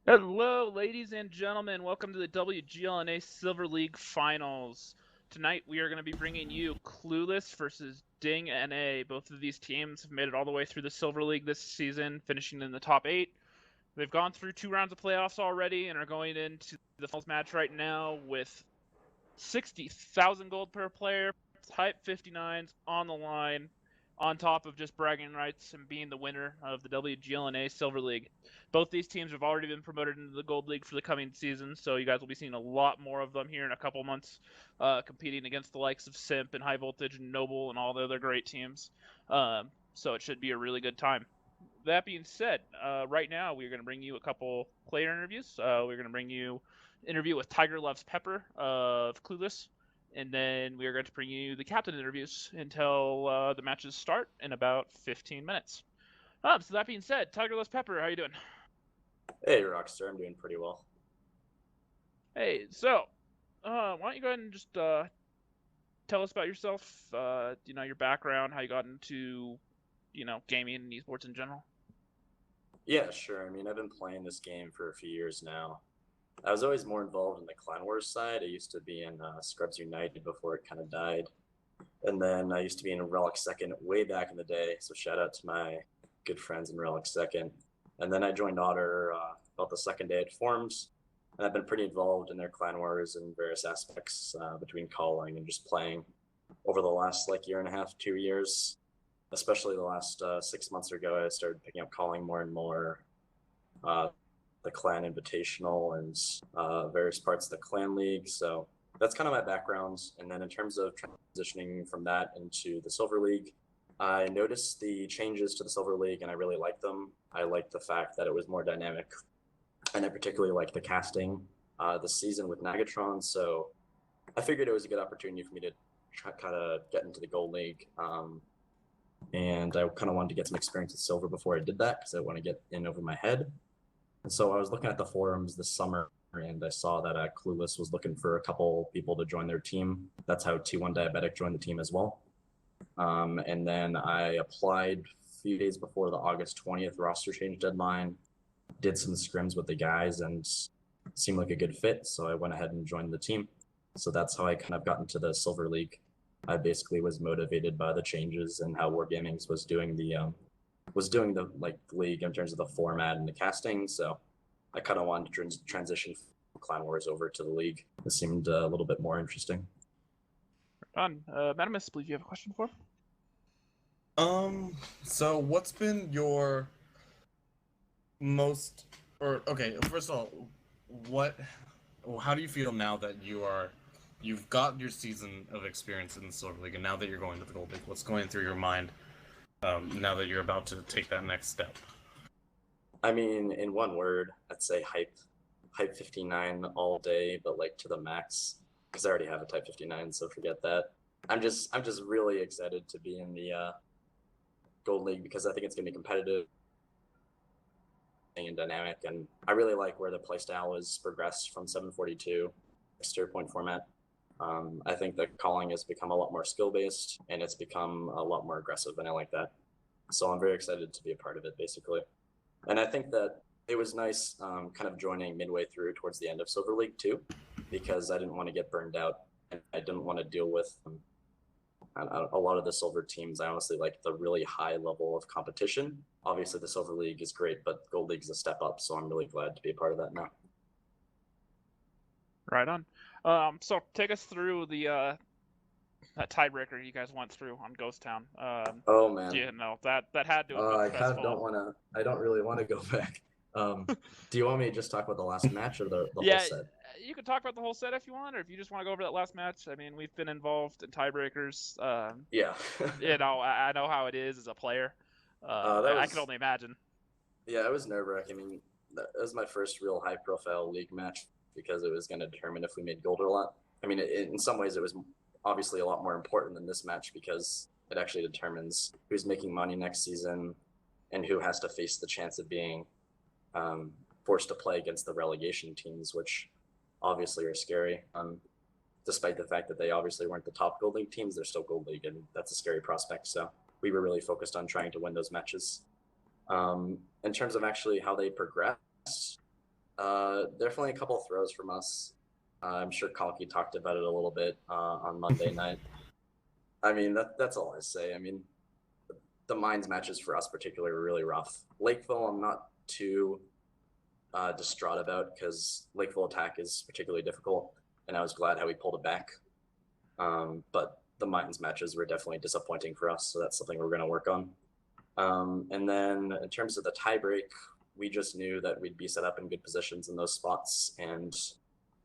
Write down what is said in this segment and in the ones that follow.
Hello, ladies and gentlemen. Welcome to the WGLNA Silver League Finals. Tonight, we are going to be bringing you Clueless versus Ding NA. Both of these teams have made it all the way through the Silver League this season, finishing in the top 8. They've gone through 2 rounds of playoffs already and are going into the finals match right now with 60,000 gold per player, Type 59s on the line, on top of just bragging rights and being the winner of the WGLNA Silver League. Both these teams have already been promoted into the Gold League for the coming season, so you guys will be seeing a lot more of them here in a couple months, competing against the likes of Simp and High Voltage and Noble and all the other great teams. So it should be a really good time. That being said, right now we're going to bring you a couple player interviews. We're going to bring you interview with Tiger Loves Pepper of Clueless, and then we are going to bring you the captain interviews until the matches start in about 15 minutes. So that being said, Tiger Loves Pepper, how you doing? Hey, Rockstar, I'm doing pretty well. Hey, so why don't you go ahead and just tell us about yourself? Your background, how you got into gaming and esports in general. Yeah, sure. I mean, I've been playing this game for a few years now. I was always more involved in the Clan Wars side. I used to be in Scrubs United before it kind of died. And then I used to be in Relic Second way back in the day. So shout out to my good friends in Relic Second. And then I joined Otter about the second day it formed. And I've been pretty involved in their Clan Wars in various aspects between calling and just playing over the last year and a half, 2 years. Especially the last 6 months ago, I started picking up calling more and more, uh, the clan invitational and various parts of the clan league. So that's kind of my background. And then in terms of transitioning from that into the Silver League, I noticed the changes to the Silver League and I really liked them. I liked the fact that it was more dynamic, and I particularly liked the casting this season with Nagatron. So I figured it was a good opportunity for me to try, kind of get into the Gold League. And I kind of wanted to get some experience with Silver before I did that because I want to get in over my head. And so I was looking at the forums this summer and I saw that Clueless was looking for a couple people to join their team. That's how T1 Diabetic joined the team as well. And then I applied a few days before the August 20th roster change deadline, did some scrims with the guys and seemed like a good fit. So I went ahead and joined the team. So that's how I kind of got into the Silver League. I basically was motivated by the changes and how Wargamings was doing the league in terms of the format and the casting. So I kind of wanted to transition from Clan Wars over to the league. It seemed a little bit more interesting. On, Madamus, I believe you have a question for. So what's been your most, or okay, first of all, what, how do you feel now that you've got your season of experience in the Silver League, and now that you're going to the Gold League, what's going through your mind, now that you're about to take that next step? I mean, in one word, I'd say hype 59 all day, but like to the max because I already have a Type 59, so forget that. I'm just really excited to be in the Gold League because I think it's going to be competitive and dynamic, and I really like where the playstyle is progressed from 742 steer point format. I think the calling has become a lot more skill based and it's become a lot more aggressive, and I like that. So I'm very excited to be a part of it, basically. And I think that it was nice, kind of joining midway through towards the end of Silver League too, because I didn't want to get burned out and I didn't want to deal with a lot of the Silver teams. I honestly like the really high level of competition. Obviously, the Silver League is great, but Gold League is a step up, so I'm really glad to be a part of that now. Right on. So take us through the that tiebreaker you guys went through on Ghost Town. Oh man, That had to have been I kind of don't stressful. want to. I don't really want to go back. Do you want me to just talk about the last match or the whole Yeah, set? you can talk about the whole set if you want, or if you just want to go over that last match. I mean, we've been involved in tiebreakers. Yeah. I know how it is as a player. That I can was only imagine. Yeah, it was nerve wracking. I mean, that was my first real high profile league match because it was going to determine if we made gold or not. I mean, in some ways, it was obviously a lot more important than this match because it actually determines who's making money next season and who has to face the chance of being um, forced to play against the relegation teams, which obviously are scary. Despite the fact that they obviously weren't the top gold league teams, they're still gold league, and that's a scary prospect. So we were really focused on trying to win those matches. In terms of actually how they progressed, Definitely a couple throws from us. I'm sure Conky talked about it a little bit on Monday night. I mean, that's all I say. I mean, the Mines matches for us particularly were really rough. Lakeville, I'm not too distraught about because Lakeville attack is particularly difficult, and I was glad how we pulled it back. But the Mines matches were definitely disappointing for us, so that's something we're going to work on. And then in terms of the tiebreak, we just knew that we'd be set up in good positions in those spots, and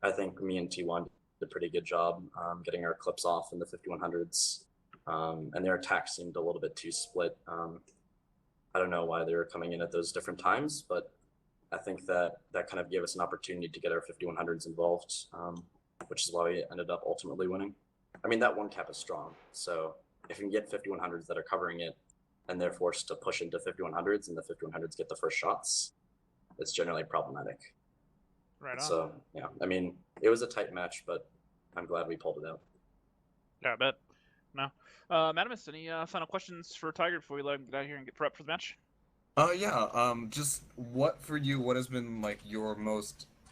I think me and T1 did a pretty good job getting our clips off in the 5100s, and their attack seemed a little bit too split. I don't know why they were coming in at those different times, but I think that kind of gave us an opportunity to get our 5100s involved, which is why we ended up ultimately winning. I mean, that one cap is strong, so if you can get 5100s that are covering it, and they're forced to push into 5100s, and the 5100s get the first shots, it's generally problematic. Right on. So, yeah, I mean, it was a tight match, but I'm glad we pulled it out. Yeah, I bet. No. Madamus, any final questions for Tiger before we let him get out here and get prepped for the match? Just what for you, what has been like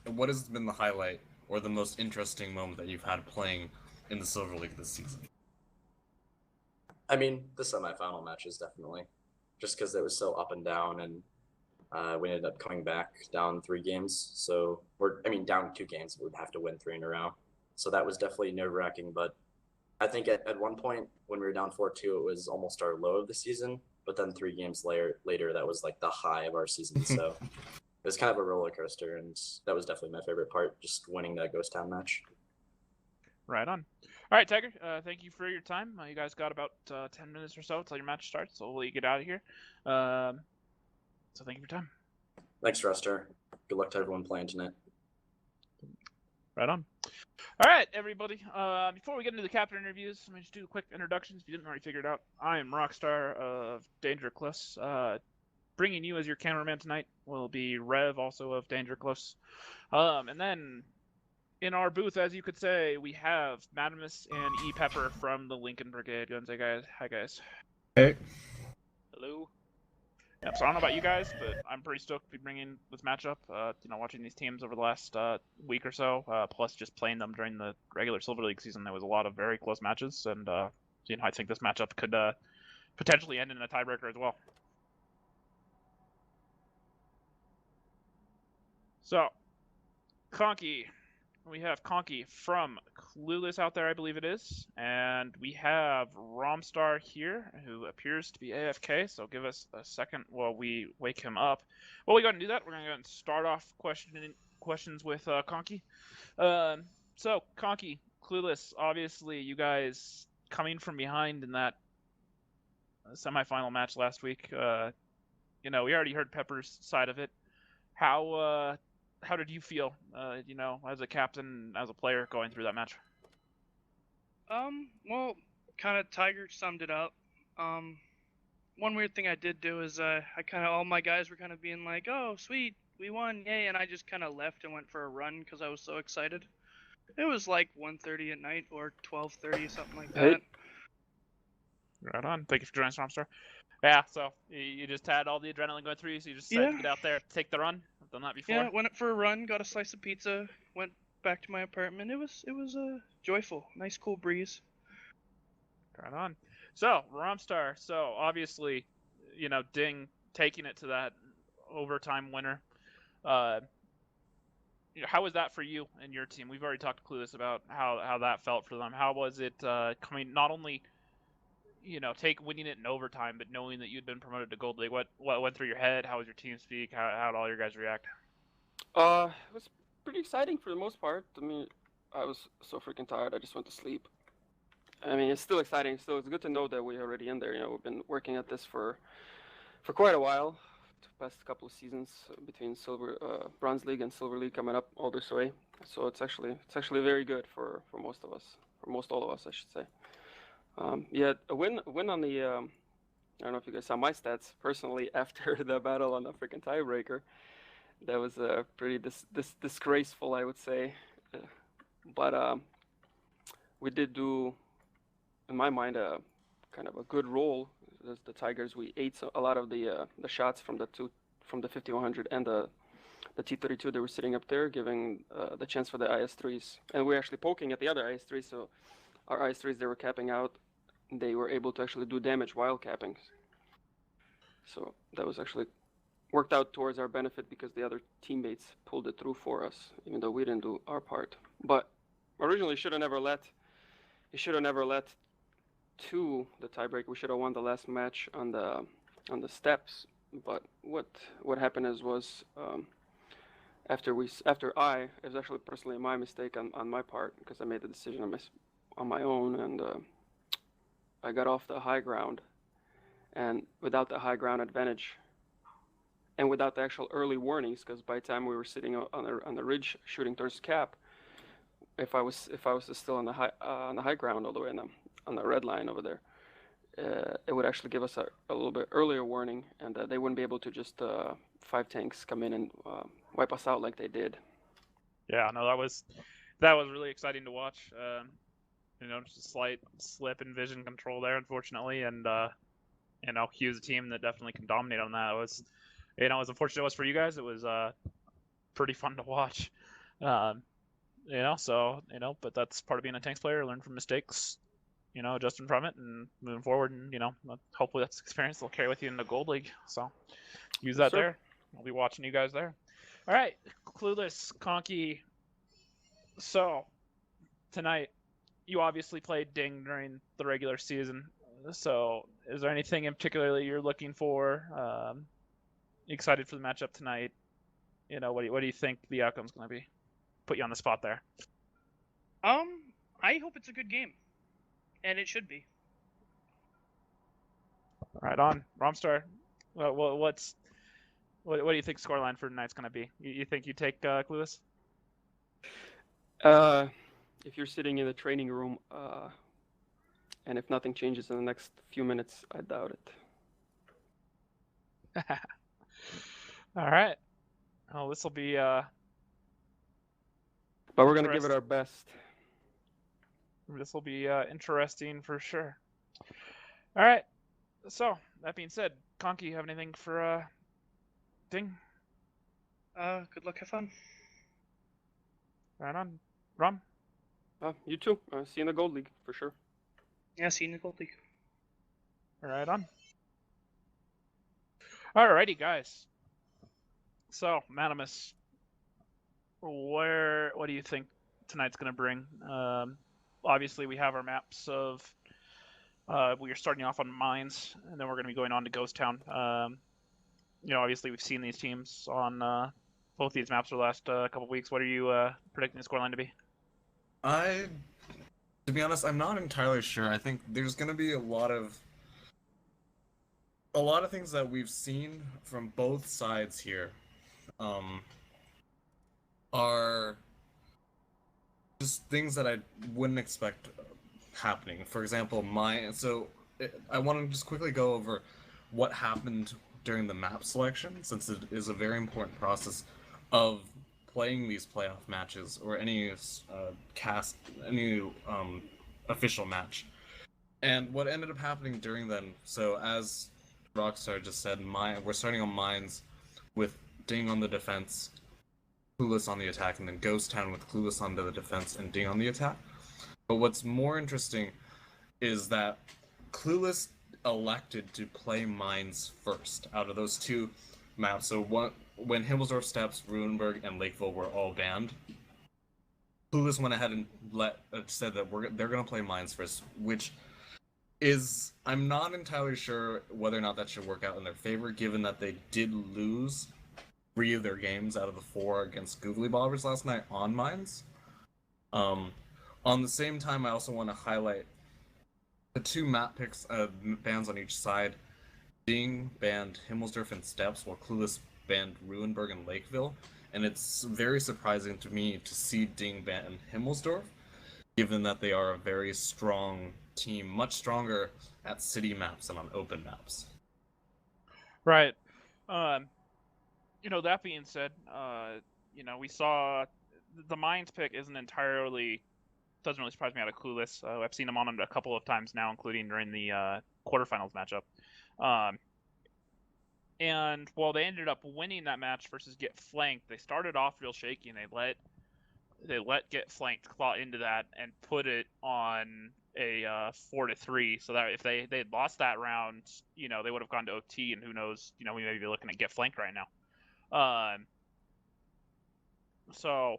what has been the highlight or the most interesting moment that you've had playing in the Silver League this season? I mean, the semifinal matches definitely, just because it was so up and down, and we ended up coming back down 3 games. So down 2 games, we'd have to win 3 in a row. So that was definitely nerve-wracking. But I think at one point when we were down 4-2, it was almost our low of the season. But then 3 games later, that was like the high of our season. So it was kind of a roller coaster, and that was definitely my favorite part, just winning that Ghost Town match. Right on. All right, Tiger, thank you for your time. You guys got about 10 minutes or so until your match starts, so we'll let you get out of here. So thank you for your time. Thanks, Ruster. Good luck to everyone playing tonight. Right on. All right, everybody. Before we get into the captain interviews, let me just do a quick introduction if you didn't already figure it out. I am Rockstar of Danger Close. Bringing you as your cameraman tonight will be Rev, also of Danger Close. And then in our booth, as you could say, we have Madamus and E Pepper from the Lincoln Brigade. Go and say, guys. Hi, guys. Hey. Hello. Yep, so I don't know about you guys, but I'm pretty stoked to be bringing this matchup. Watching these teams over the last week or so, plus just playing them during the regular Silver League season, there was a lot of very close matches, and I think this matchup could potentially end in a tiebreaker as well. So, Conky. We have Conky from Clueless out there, I believe it is. And we have Romstar here, who appears to be AFK, so give us a second while we wake him up. While we go ahead and do that, we're going to go and start off questions with Conky. So, Conky, Clueless, obviously you guys coming from behind in that semifinal match last week. We already heard Pepper's side of it. How did you feel, as a captain, as a player, going through that match? Well, kind of Tiger summed it up. One weird thing I did do is all my guys were kind of being like, oh, sweet, we won, yay, and I just kind of left and went for a run because I was so excited. It was like 1:30 at night or 12:30, something like that. Hey. Right on. Thank you for joining us, Romstar. Yeah, so you just had all the adrenaline going through you, so you just decided to get out there, take the run. I've done that before. Yeah, went for a run, got a slice of pizza, went back to my apartment. It was joyful, nice cool breeze. Right on. So Romstar, so obviously, Ding taking it to that overtime winner. How was that for you and your team? We've already talked to Clueless about how that felt for them. How was it coming? Not only winning it in overtime, but knowing that you'd been promoted to Gold League, what went through your head? How was your team speak? How did all your guys react? It was pretty exciting for the most part. I mean, I was so freaking tired, I just went to sleep. I mean, it's still exciting. So it's good to know that we're already in there. We've been working at this for quite a while, the past couple of seasons between Bronze League and Silver League coming up all this way. So it's actually very good for most of us, for most all of us, I should say. A win on the, I don't know if you guys saw my stats personally after the battle on the freaking tiebreaker. That was pretty disgraceful, I would say. But we did do, in my mind, kind of a good roll. As the Tigers, we ate a lot of the shots from the 5100 and the the T32 they were sitting up there, giving the chance for the IS3s, and we're actually poking at the other IS3s. So our IS3s they were capping out, they were able to actually do damage while capping. So that was actually worked out towards our benefit because the other teammates pulled it through for us, even though we didn't do our part. But originally, should have never let 2 the tiebreak. We should have won the last match on the steps. But what happened was after it was actually personally my mistake on my part because I made the decision on my own, and I got off the high ground, and without the high ground advantage, and without the actual early warnings, because by the time we were sitting on the ridge shooting towards cap, if I was still on the high ground all the way on the red line over there, it would actually give us a little bit earlier warning, and they wouldn't be able to just 5 tanks come in and wipe us out like they did. Yeah, no, that was really exciting to watch. Just a slight slip in vision control there, unfortunately, and Hugh's a team that definitely can dominate on that. It was, as unfortunate it was for you guys, it was pretty fun to watch. But that's part of being a tanks player. Learn from mistakes, adjusting from it and moving forward, and hopefully that's experience they'll carry with you in the Gold League. So use that there. I'll be watching you guys there. All right, Clueless, Conky. So tonight, you obviously played Ding during the regular season. So is there anything in particular that you're looking for? Excited for the matchup tonight? What do you think the outcome's going to be? Put you on the spot there. I hope it's a good game, and it should be. Right on, Romstar. What do you think scoreline for tonight's going to be? You think you take Clueless? If you're sitting in the training room, and if nothing changes in the next few minutes, I doubt it. All right. Oh, this will be. But we're gonna give it our best. This will be interesting for sure. All right. So that being said, Conky, you have anything for Ding? Good luck, have fun. Right on, Rom. You too. See you in the Gold League for sure. Yeah, see you in the Gold League. Right on. Alrighty, guys. So, Manamus, what do you think tonight's going to bring? Obviously, we have our maps of. We are starting off on Mines, and then we're going to be going on to Ghost Town. Obviously, we've seen these teams on both these maps for the last couple weeks. What are you predicting the scoreline to be? To be honest, I'm not entirely sure. I think there's going to be a lot of things that we've seen from both sides here are just things that I wouldn't expect happening. For example, I want to just quickly go over what happened during the map selection, since it is a very important process of playing these playoff matches or any official match. And what ended up happening during them, so as Rockstar just said, we're starting on Mines with Ding on the defense, Clueless on the attack, and then Ghost Town with Clueless on the defense and Ding on the attack. But what's more interesting is that Clueless elected to play Mines first out of those 2 maps. So when Himmelsdorf Steps, Ruinberg, and Lakeville were all banned, Clueless went ahead and said that they're going to play Mines first, which is, I'm not entirely sure whether or not that should work out in their favor, given that they did lose 3 of their games out of the 4 against Googly Bobbers last night on Mines. On the same time, I also want to highlight the 2 map picks, bans on each side. Ding banned Himmelsdorf and Steps, while Clueless banned Ruinberg and Lakeville. And it's very surprising to me to see Ding ban Himmelsdorf, given that they are a very strong team, much stronger at city maps than on open maps. Right. That being said, we saw the Mines pick doesn't really surprise me out of Clueless. I've seen him on a couple of times now, including during the quarterfinals matchup. And while they ended up winning that match versus Get Flanked, they started off real shaky and they let Get Flanked claw into that and put it on a 4-3. So that if they'd lost that round, you know, they would have gone to OT, and who knows, you know, we may be looking at Get Flanked right now. So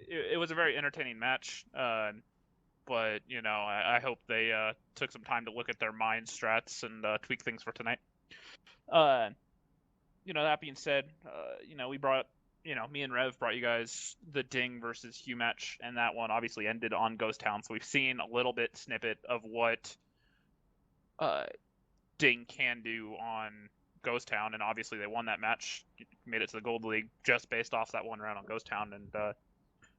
it was a very entertaining match. But you know, I hope they took some time to look at their mind strats and tweak things for tonight. You know, that being said, you know, me and Rev brought you guys the Ding versus Hugh match, and that one obviously ended on Ghost Town. So we've seen a little bit snippet of what Ding can do on Ghost Town, and obviously they won that match, made it to the Gold League just based off that one round on Ghost Town, and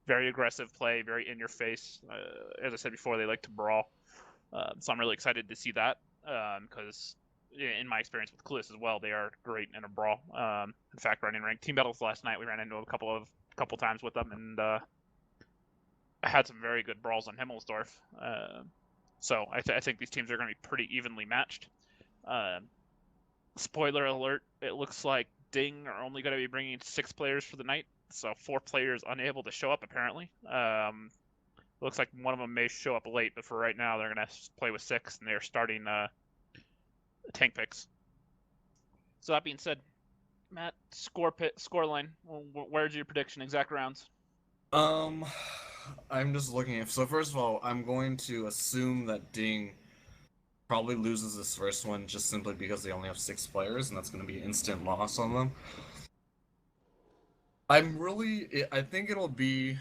very aggressive play, very in your face. As I said before, they like to brawl. So I'm really excited to see that because in my experience with Clueless as well, they are great in a brawl. In fact, running ranked team battles last night, we ran into a couple times with them, and had some very good brawls on Himmelsdorf. So I think these teams are going to be pretty evenly matched. Spoiler alert, it looks like Ding are only going to be bringing 6 players for the night, so 4 players unable to show up apparently. Looks like one of them may show up late, but for right now they're going to play with 6, and they're starting tank picks. So that being said, Matt, scoreline. Where's your prediction? Exact rounds. I'm just looking at. So first of all, I'm going to assume that Ding probably loses this first one just simply because they only have 6 players, and that's going to be instant loss on them. I think it'll be,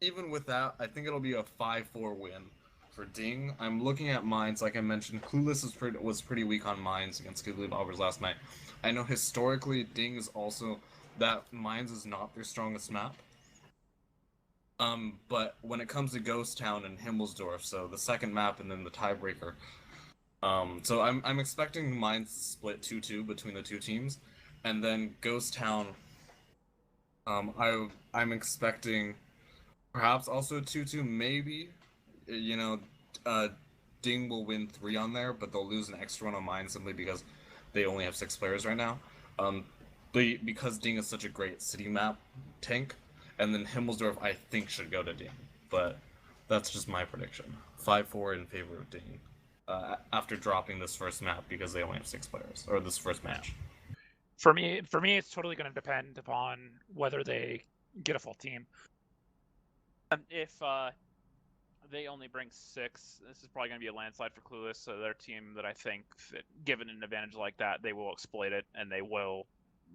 even with that, I think it'll be a 5-4 win for Ding. I'm looking at mines, like I mentioned, Clueless was pretty weak on mines against Googly Bobbers last night. I know historically Ding is also, that mines is not their strongest map. But when it comes to Ghost Town and Himmelsdorf, so the second map and then the tiebreaker, so I'm expecting mines to split 2-2 between the two teams, and then Ghost Town, I'm expecting perhaps also 2-2, maybe, you know, Ding will win 3 on there, but they'll lose an extra one on mine simply because they only have 6 players right now. Because Ding is such a great city map tank. And then Himmelsdorf, I think, should go to Ding. But that's just my prediction. 5-4 in favor of Ding. After dropping this first map because they only have 6 players. Or this first match. For me, it's totally going to depend upon whether they get a full team. If they only bring 6, this is probably going to be a landslide for Clueless. So their team that I think, that given an advantage like that, they will exploit it and they will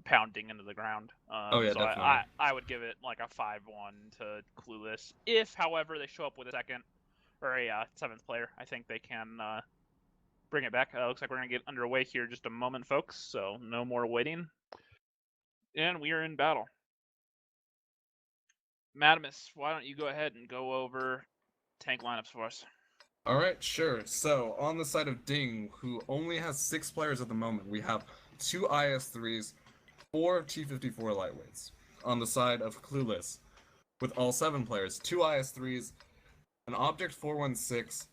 pounding into the ground. So definitely. I would give it like a 5-1 to Clueless. If, however, they show up with a second or a 7th player, I think they can bring it back. Looks like we're going to get underway here just a moment, folks, so no more waiting. And we are in battle. Madamus, why don't you go ahead and go over tank lineups for us? Alright, sure. So, on the side of Ding, who only has 6 players at the moment, we have 2 IS-3s, 4 T-54 lightweights. On the side of Clueless, with all 7 players, 2 IS-3s, an Object 416,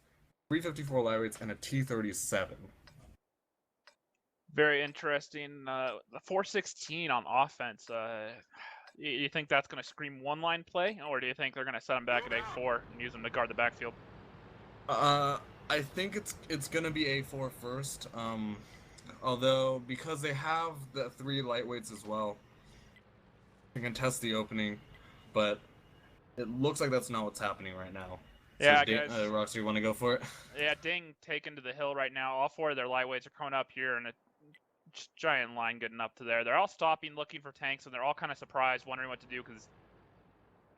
354 lightweights, and a T-37. Very interesting. The 416 on offense. You think that's going to scream one-line play, or do you think they're going to set them back at A4 and use them to guard the backfield? I think it's going to be A4 first. Although, because they have the 3 lightweights as well, they can test the opening, but it looks like that's not what's happening right now. Yeah, so guys. Roxy, you want to go for it? Yeah, Ding taken to the hill right now. All 4 of their lightweights are coming up here in a giant line getting up to there. They're all stopping, looking for tanks, and they're all kind of surprised, wondering what to do because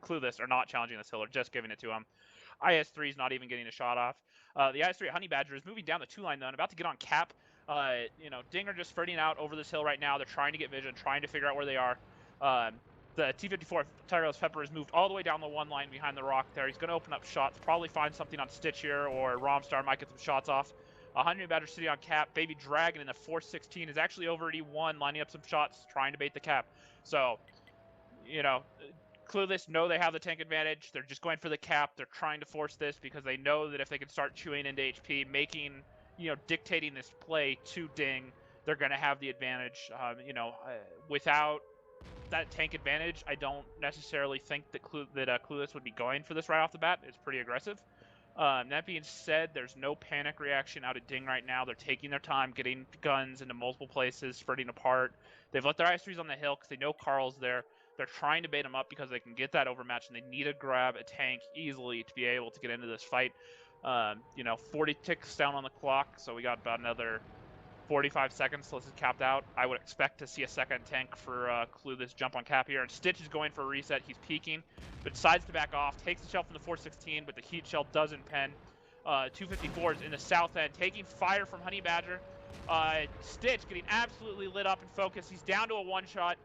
Clueless are not challenging this hill, or just giving it to them. IS-3 is not even getting a shot off. The IS-3 Honey Badger is moving down the 2 line though, and about to get on cap. You know, Ding are just spurting out over this hill right now. They're trying to get vision, trying to figure out where they are. The T-54 Tyrell's Pepper has moved all the way down the 1 line behind the rock there. He's going to open up shots, probably find something on Stitch here, or Romstar might get some shots off. Honey Badger City on cap. Baby Dragon in the 416 is actually over at E1, lining up some shots, trying to bait the cap. So, you know, Clueless know they have the tank advantage. They're just going for the cap. They're trying to force this because they know that if they can start chewing into HP, making, you know, dictating this play to Ding, they're going to have the advantage. Without that tank advantage, I don't necessarily think that Clueless would be going for this right off the bat. It's pretty aggressive. That being said, there's no panic reaction out of Ding right now. They're taking their time, getting guns into multiple places, spreading apart. They've let their IS-3s on the hill because they know Carl's there. They're trying to bait him up because they can get that overmatch, and they need to grab a tank easily to be able to get into this fight. 40 ticks down on the clock, so we got about another 45 seconds till this is capped out. I would expect to see a second tank for Clueless jump on cap here. And Stitch is going for a reset. He's peeking, but decides to back off. Takes the shell from the 416, but the heat shell doesn't pen. 254s in the south end, taking fire from Honey Badger. Stitch getting absolutely lit up and focused. He's down to a one-shot.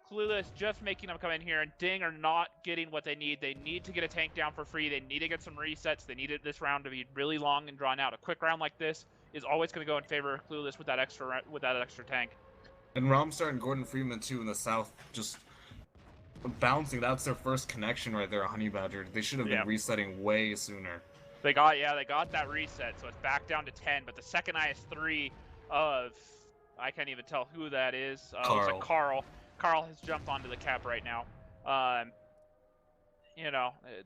Clueless just making them come in here, and Ding are not getting what they need. They need to get a tank down for free. They need to get some resets. They needed this round to be really long and drawn out. A quick round like this is always going to go in favor of Clueless with that extra tank. And Romstar and Gordon Freeman too in the south, just bouncing. That's their first connection right there, Honey Badger. They should have been resetting way sooner. They got that reset, so it's back down to 10. But the second IS-3 of, I can't even tell who that is. Carl. Looks like Carl. Carl has jumped onto the cap right now.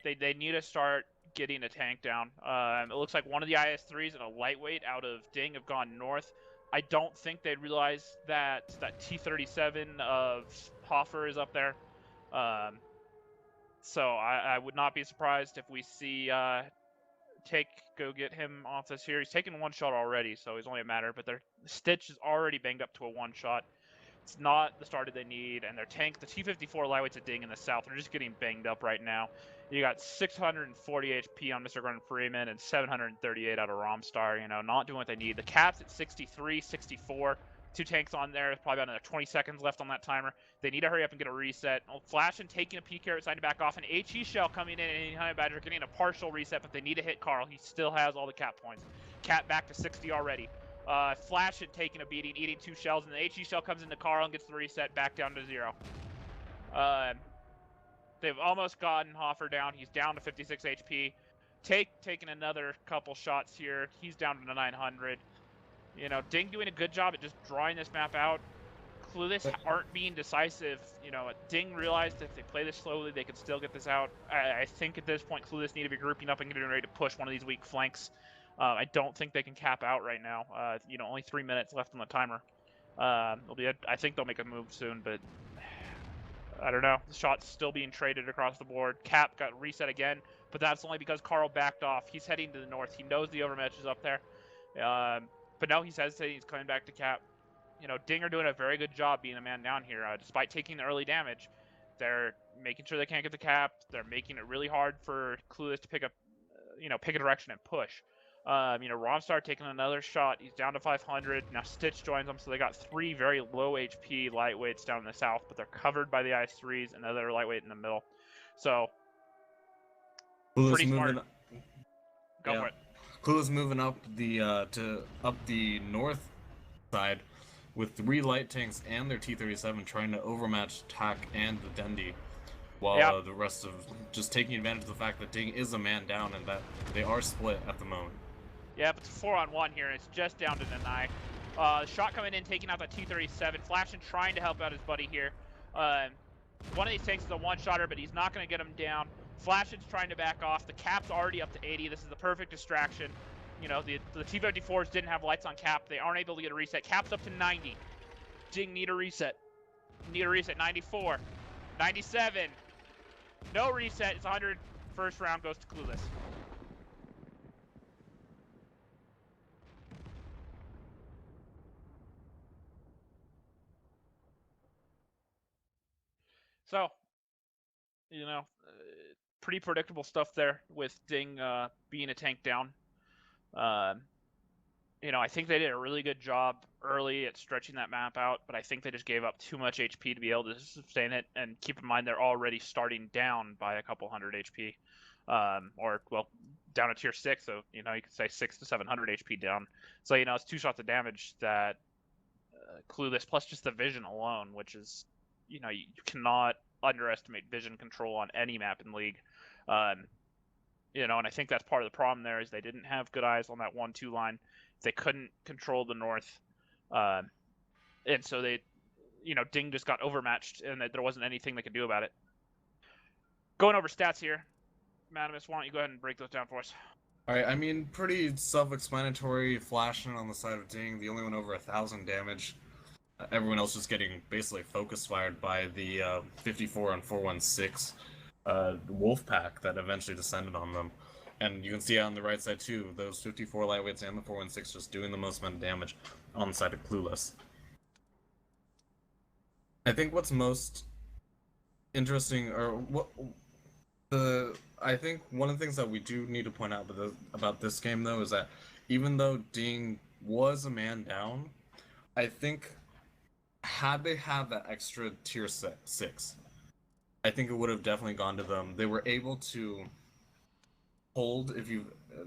They need to start getting a tank down. It looks like one of the IS-3s and a lightweight out of Ding have gone north. I don't think they realize that T-37 of Hoffer is up there. So I would not be surprised if we see go get him off this here. He's taken one shot already, so he's only a matter. But their Stitch is already banged up to a one shot. It's not the starter they need, and their tank, the T-54 lightweight's a Ding in the south. They're just getting banged up right now. You got 640 HP on Mr. Gordon Freeman and 738 out of Romstar, not doing what they need. The cap's at 63, 64. Two tanks on there. There's probably about another 20 seconds left on that timer. They need to hurry up and get a reset. Flash and taking a PK deciding to back off. An HE shell coming in, and Honey Badger getting a partial reset, but they need to hit Carl. He still has all the cap points. Cap back to 60 already. Flash had taken a beating, eating two shells, and the HE shell comes into Carl and gets the reset back down to 0. They've almost gotten Hoffer down. He's down to 56 HP. Taking another couple shots here. He's down to 900. Ding doing a good job at just drawing this map out. Clueless aren't being decisive. Ding realized if they play this slowly, they can still get this out. I think at this point, Clueless need to be grouping up and getting ready to push one of these weak flanks. I don't think they can cap out right now. Only 3 minutes left on the timer. I think they'll make a move soon, but I don't know. The shot's still being traded across the board. Cap got reset again, but that's only because Carl backed off. He's heading to the north. He knows the overmatch is up there. But now he's hesitating. He's coming back to cap. Ding are doing a very good job being a man down here. Despite taking the early damage, they're making sure they can't get the cap. They're making it really hard for Clueless to pick a direction and push. Romstar taking another shot. He's down to 500. Now Stitch joins them, so they got 3 very low HP lightweights down in the south, but they're covered by the IS-3s and another lightweight in the middle. So, pretty smart. Go for it. Clueless moving up the north side with 3 light tanks and their T-37 trying to overmatch TAC and the Dendi, while the rest of just taking advantage of the fact that Ding is a man down and that they are split at the moment. Yeah, but it's 4-on-1 here, and it's just down to Nanai. Shot coming in, taking out that T-37. Flash and trying to help out his buddy here. One of these tanks is a one-shotter, but he's not going to get him down. Flash is trying to back off. The cap's already up to 80. This is the perfect distraction. The T-54s didn't have lights on cap. They aren't able to get a reset. Cap's up to 90. Ding need a reset. 94. 97. No reset. It's 100. First round goes to Clueless. So, pretty predictable stuff there with Ding being a tank down. I think they did a really good job early at stretching that map out, but I think they just gave up too much HP to be able to sustain it. And keep in mind, they're already starting down by a couple hundred HP, down to tier 6. So you could say 600 to 700 HP down. So it's 2 shots of damage that Clueless plus just the vision alone, which is you cannot underestimate vision control on any map in League. And I think that's part of the problem there is they didn't have good eyes on that 1-2 line. they couldn't control the north, and so they, Ding just got overmatched, and there wasn't anything they could do about it. Going over stats here, Madamus, why don't you go ahead and break those down for us? All right, I mean, pretty self-explanatory. Flashing on the side of Ding, the only one over 1,000 damage. Everyone else just getting basically focus fired by the 54 and 416 wolf pack that eventually descended on them. And you can see on the right side too, those 54 lightweights and the 416 just doing the most amount of damage on the side of Clueless. I think what's most interesting, or I think one of the things that we do need to point out about this game though is that even though Ding was a man down, I think had they had that extra tier 6, I think it would have definitely gone to them. They were able to hold,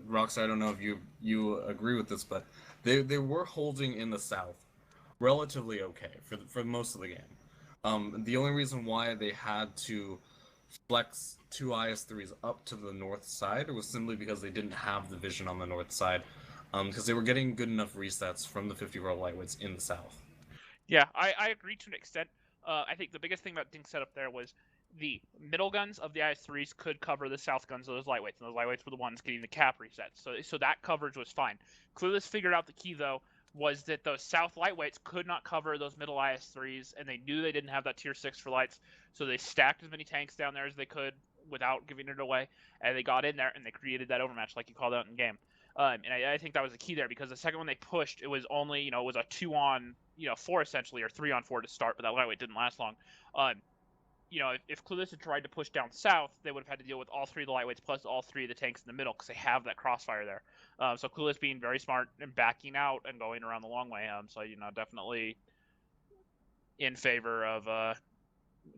Rockstar, I don't know if you agree with this, but they were holding in the south relatively okay for most of the game. The only reason why they had to flex 2 IS-3s up to the north side was simply because they didn't have the vision on the north side, because they were getting good enough resets from the 54 lightweights in the south. Yeah, I agree to an extent. I think the biggest thing about Ding's setup there was the middle guns of the IS-3s could cover the south guns of those lightweights, and those lightweights were the ones getting the cap resets. So that coverage was fine. Clueless figured out the key, though, was that those south lightweights could not cover those middle IS-3s, and they knew they didn't have that tier 6 for lights, so they stacked as many tanks down there as they could without giving it away, and they got in there, and they created that overmatch like you called out in game. And I think that was the key there, because the second one they pushed, it was only, it was a 2-on-4 essentially, or 3-on-4 to start, but that lightweight didn't last long. If Clueless had tried to push down south, they would have had to deal with all 3 of the lightweights plus all 3 of the tanks in the middle, because they have that crossfire there. So Clueless being very smart and backing out and going around the long way. So definitely in favor of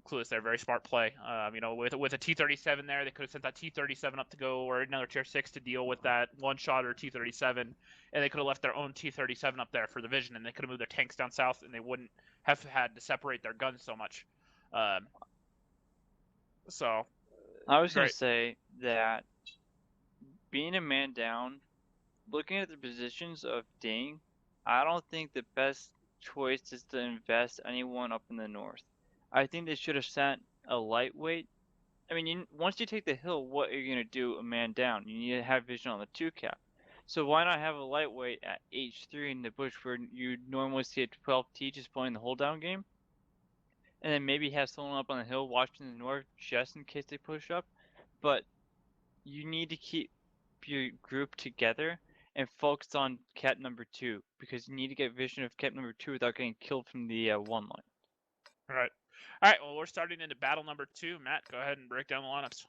Clueless there. Very smart play. With a T-37 there, they could have sent that T-37 up to go, or another tier 6 to deal with that one-shot or T-37, and they could have left their own T-37 up there for the vision, and they could have moved their tanks down south, and they wouldn't have had to separate their guns so much. So I was going to say that being a man down, looking at the positions of Ding, I don't think the best choice is to invest anyone up in the north. I think they should have sent a lightweight. I mean, once you take the hill, what are you going to do a man down? You need to have vision on the 2 cap. So why not have a lightweight at H3 in the bush where you normally see a 12T just playing the hold down game? And then maybe have someone up on the hill watching the north just in case they push up. But you need to keep your group together and focus on cap number 2, because you need to get vision of cap number 2 without getting killed from the 1 line. All right, well, we're starting into battle number 2. Matt, go ahead and break down the lineups.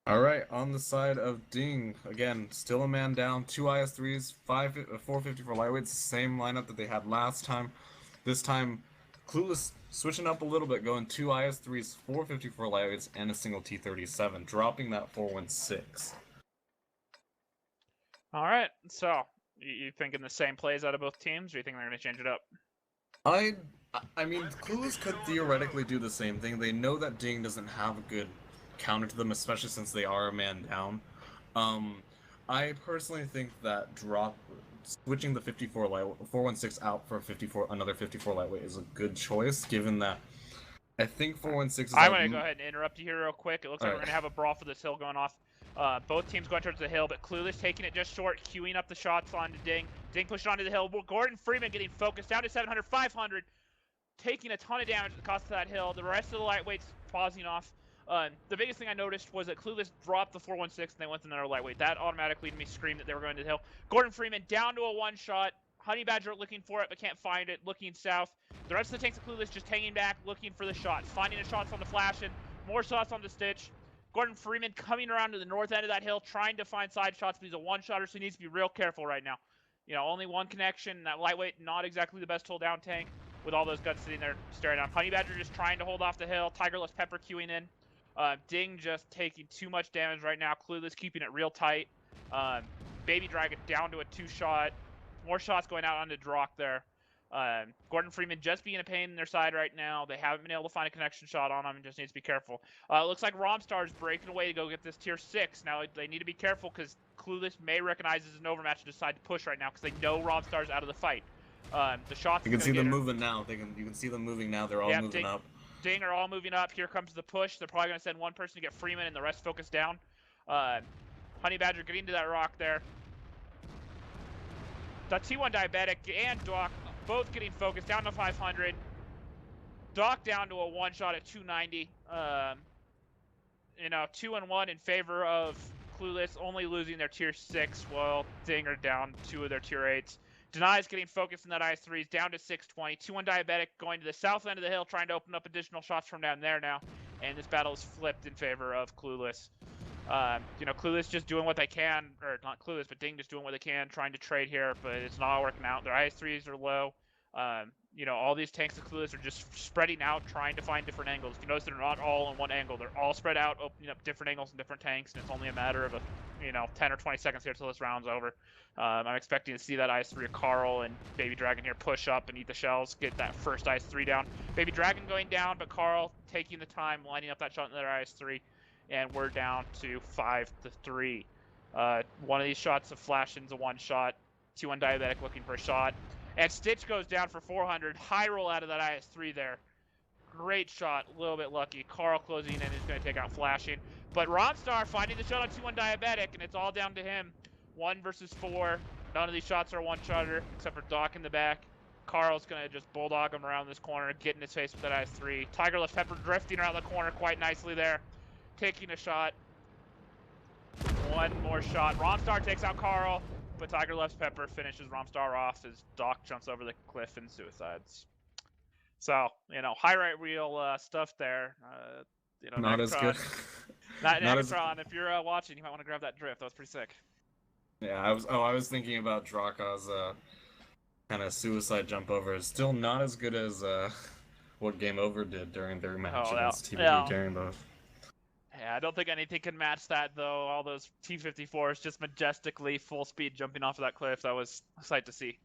All right, on the side of Ding, again, still a man down, 2 IS-3s, 454 lightweights, same lineup that they had last time. This time, Clueless switching up a little bit, going 2 IS-3s, 454 lightweights, and a single T-37, dropping that 416. All right, so you thinking the same plays out of both teams, or you think they're going to change it up? I mean, Clueless could theoretically do the same thing. They know that Ding doesn't have a good counter to them, especially since they are a man down. I personally think that switching the 416 out for another 54 lightweight is a good choice, given that I think 416 is... I'm going to go ahead and interrupt you here real quick. It looks like we're going to have a brawl for this hill going off. Both teams going towards the hill, but Clueless taking it just short, queuing up the shots onto Ding. Ding pushed onto the hill. Gordon Freeman getting focused down to 700, 500, taking a ton of damage at the cost of that hill. The rest of the lightweights pausing off. The biggest thing I noticed was that Clueless dropped the 416 and they went to another lightweight. That automatically made me scream that they were going to the hill. Gordon Freeman down to a 1-shot. Honey Badger looking for it, but can't find it, looking south. The rest of the tanks of Clueless just hanging back, looking for the shots. Finding the shots on the flash and more shots on the stitch. Gordon Freeman coming around to the north end of that hill, trying to find side shots, but he's a 1-shotter, so he needs to be real careful right now. Only one connection. That lightweight, not exactly the best hold down tank, with all those guns sitting there staring down. Honey Badger just trying to hold off the hill. Tigerless Pepper queuing in. Ding just taking too much damage right now. Clueless keeping it real tight. Baby Dragon down to a 2-shot. More shots going out onto Drock there. Gordon Freeman just being a pain in their side right now. They haven't been able to find a connection shot on him and just needs to be careful. Looks like Romstar's breaking away to go get this tier 6. Now they need to be careful because Clueless may recognize this as an overmatch and decide to push right now because they know Romstar's out of the fight. The shots. You can see them moving now. You can see them moving now. They're all moving up. Ding are all moving up. Here comes the push. They're probably going to send one person to get Freeman and the rest focus down. Honey Badger getting to that rock there. The T1 Diabetic and Doc both getting focused down to 500. Doc down to a one-shot at 290. 2-1 in favor of Clueless, only losing their tier 6 while Ding are down 2 of their tier 8s. Denai's getting focused in that IS-3s, down to 620. 2-1 Diabetic going to the south end of the hill, trying to open up additional shots from down there now. And this battle is flipped in favor of Clueless. Clueless just doing what they can, or not Clueless, but Ding just doing what they can, trying to trade here, but it's not working out. Their IS-3s are low. All these tanks of Clueless are just spreading out, trying to find different angles. If you notice, they're not all in one angle. They're all spread out, opening up different angles and different tanks, and it's only a matter of 10 or 20 seconds here until this round's over. I'm expecting to see that IS-3 of Carl and Baby Dragon here push up and eat the shells, get that first IS-3 down. Baby Dragon going down, but Carl taking the time, lining up that shot into their IS-3, and we're down to 5-3. One of these shots of Flashin's a one-shot. 2-1 Diabetic looking for a shot. And Stitch goes down for 400. High roll out of that IS-3 there. Great shot. A little bit lucky. Carl closing in is going to take out Flashing. But Romstar finding the shot on 2-1 Diabetic, and it's all down to him. 1 versus 4. None of these shots are one-shotter, except for Doc in the back. Carl's going to just bulldog him around this corner, get in his face with that IS-3. Tiger Left Pepper drifting around the corner quite nicely there. Taking a shot. One more shot. Romstar takes out Carl. But Tiger Left Pepper finishes Romstar off as Doc jumps over the cliff and suicides. So, high right wheel stuff there. Not as good. Negatron, if you're watching, you might want to grab that drift. That was pretty sick. Yeah, I was thinking about Draka's kind of suicide jump over. It's still not as good as what Game Over did during their match against TVD during the... Yeah, I don't think anything can match that, though. All those T-54s just majestically full speed jumping off of that cliff. That was a sight to see.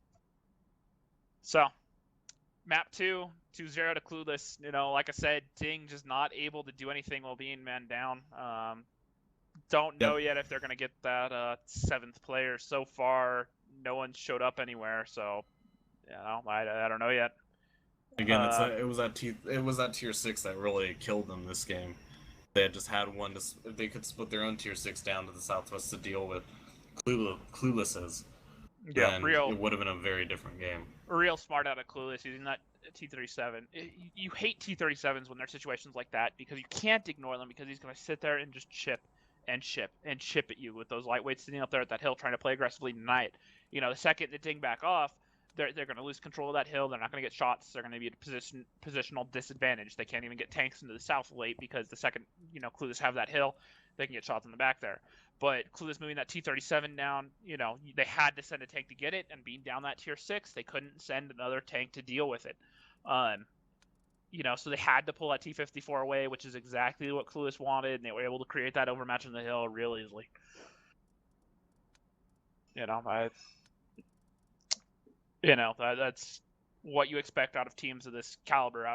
So, map 2, 2-0 to Clueless. Like I said, Ding just not able to do anything while being man down. Don't know yet if they're going to get that 7th player. So far, no one showed up anywhere, so, I don't know yet. Again, it was that tier 6 that really killed them this game. They had just had one if they could split their own tier 6 down to the southwest to deal with Clueless's. Yeah, it would have been a very different game. Real smart out of Clueless using that T-37. You hate T-37s when there's situations like that because you can't ignore them because he's going to sit there and just chip and chip and chip at you with those lightweights sitting up there at that hill trying to play aggressively and deny it. The second they ding back off, they're going to lose control of that hill. They're not going to get shots. They're going to be at a positional disadvantage. They can't even get tanks into the south late because the second, Clueless have that hill, they can get shots in the back there. But Clueless moving that T-37 down, they had to send a tank to get it, and being down that tier 6, they couldn't send another tank to deal with it. So they had to pull that T-54 away, which is exactly what Clueless wanted, and they were able to create that overmatch on the hill real easily. That's what you expect out of teams of this caliber,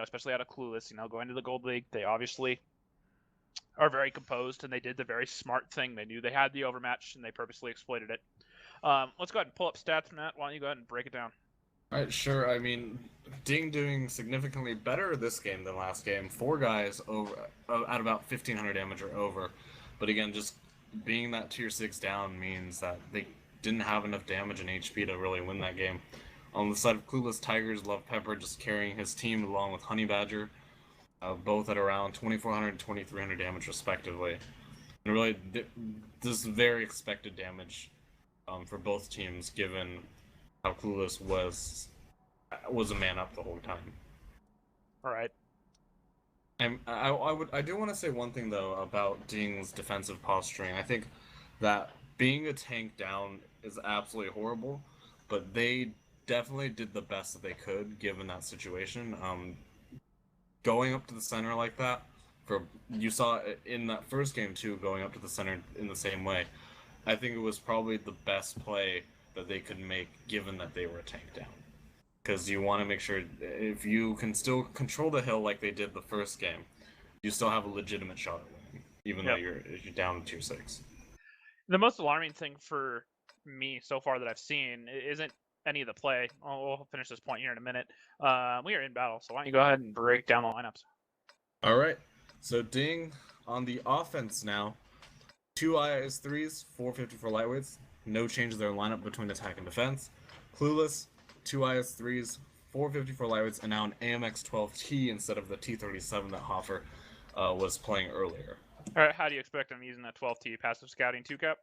especially out of Clueless. Going to the Gold League, they obviously are very composed, and they did the very smart thing. They knew they had the overmatch, and they purposely exploited it. Let's go ahead and pull up stats, Matt. Why don't you go ahead and break it down? All right, sure. I mean, Ding doing significantly better this game than last game. 4 guys over at about 1,500 damage or over. But again, just being that tier 6 down means that they didn't have enough damage and HP to really win that game. On the side of Clueless, Tigers, Love Pepper just carrying his team along with Honey Badger, both at around 2,400 and 2,300 damage respectively. And really, this is very expected damage for both teams, given how Clueless was a man up the whole time. All right. And I do want to say one thing though about Ding's defensive posturing. I think that being a tank down is absolutely horrible, but they definitely did the best that they could given that situation. Going up to the center like that, you saw in that first game too, going up to the center in the same way. I think it was probably the best play that they could make given that they were a tank down. because you want to make sure if you can still control the hill like they did the first game, you still have a legitimate shot at winning, even though you're down to tier 6. The most alarming thing for me so far that I've seen isn't any of the play. We'll finish this point here in a minute. We are in battle, so why don't you go ahead and break down the lineups? All right. So Ding on the offense now. 2 IS3s, 450 for lightweights. No change in their lineup between attack and defense. Clueless, 2 IS3s, 450 for lightweights, and now an AMX 12T instead of the T37 that Hoffer was playing earlier. All right, how do you expect him using that 12T passive scouting 2-cap?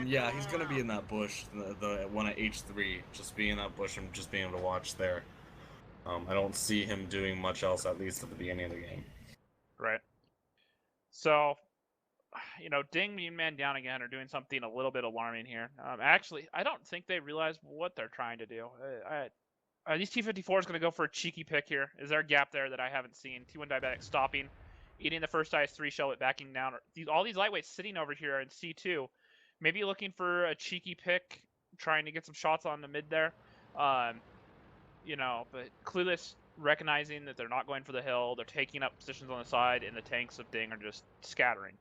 Yeah, he's gonna be in that bush, the one at H3, just being in that bush and just being able to watch there. I don't see him doing much else, at least at the beginning of the game. Right. So, Ding being man down again are doing something a little bit alarming here. Actually, I don't think they realize what they're trying to do. Are these T-54s going to go for a cheeky pick here? Is there a gap there that I haven't seen? T1 Diabetic stopping, eating the first IS3 shell, but backing down. All these lightweights sitting over here in C2, maybe looking for a cheeky pick, trying to get some shots on the mid there. But Clueless recognizing that they're not going for the hill, they're taking up positions on the side, and the tanks of Ding are just scattering.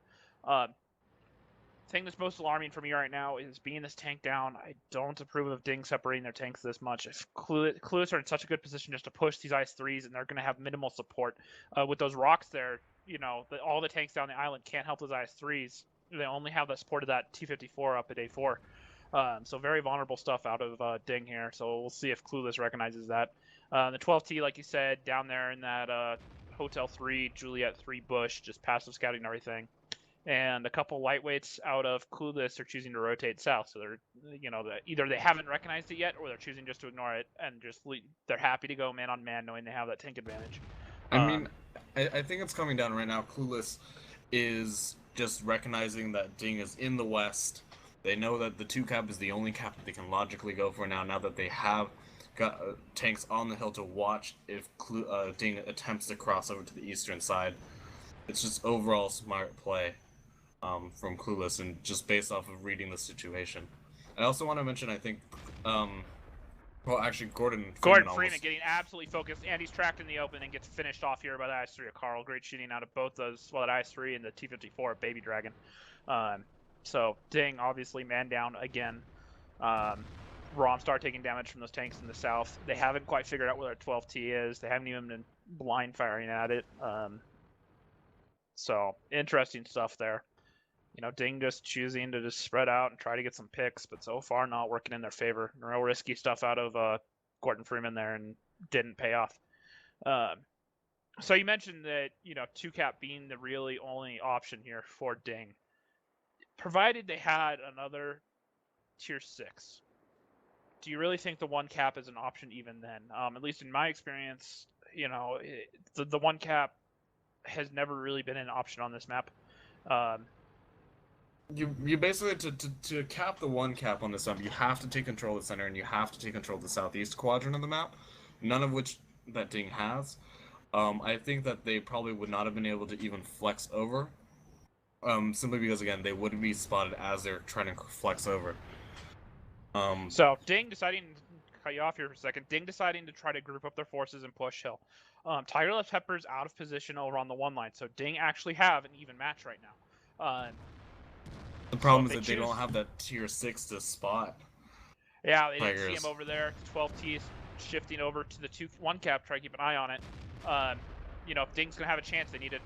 Thing that's most alarming for me right now is being this tank down. I don't approve of Ding separating their tanks this much. If Clueless are in such a good position just to push these IS3s, and they're going to have minimal support with those rocks there. All the tanks down the island can't help those IS3s. They only have the support of that T-54 up at A4. So very vulnerable stuff out of Ding here. So we'll see if Clueless recognizes that. The 12T, like you said, down there in that Hotel 3, Juliet 3 bush, just passive scouting and everything. And a couple lightweights out of Clueless are choosing to rotate south. So they're, either they haven't recognized it yet, or they're choosing just to ignore it and just they're happy to go man on man, knowing they have that tank advantage. I think it's coming down right now. Clueless is just recognizing that Ding is in the west. They know that the 2-cap is the only cap that they can logically go for now that they have got tanks on the hill to watch if Ding attempts to cross over to the eastern side. It's just overall smart play from Clueless, and just based off of reading the situation. I also want to mention, I think, Gordon Freeman getting absolutely focused, and he's tracked in the open and gets finished off here by the IS-3 of Carl. Great shooting out of both those, that IS-3 and the T-54 of Baby Dragon. So Ding obviously man down again. Romstar taking damage from those tanks in the south. They haven't quite figured out where their 12T is. They haven't even been blind firing at it. So interesting stuff there. Ding just choosing to just spread out and try to get some picks, but so far not working in their favor. Real risky stuff out of Gordon Freeman there and didn't pay off. So you mentioned that, 2-cap being the really only option here for Ding. Provided they had another tier 6, do you really think the 1-cap is an option even then? At least in my experience, the 1-cap has never really been an option on this map. You basically, to cap the 1-cap on this map, you have to take control of the center and you have to take control of the southeast quadrant of the map, none of which that Ding has. I think that they probably would not have been able to even flex over, simply because, again, they wouldn't be spotted as they're trying to flex over. So Ding deciding to cut you off here for a second. Ding deciding to try to group up their forces and push hill. Tiger left Pepper's out of position over on the 1 line, so Ding actually have an even match right now. The problem is that they don't have that tier 6 to spot. Yeah, they didn't see him over there. 12T shifting over to the 1-cap. Try to keep an eye on it. If Ding's gonna have a chance, they need to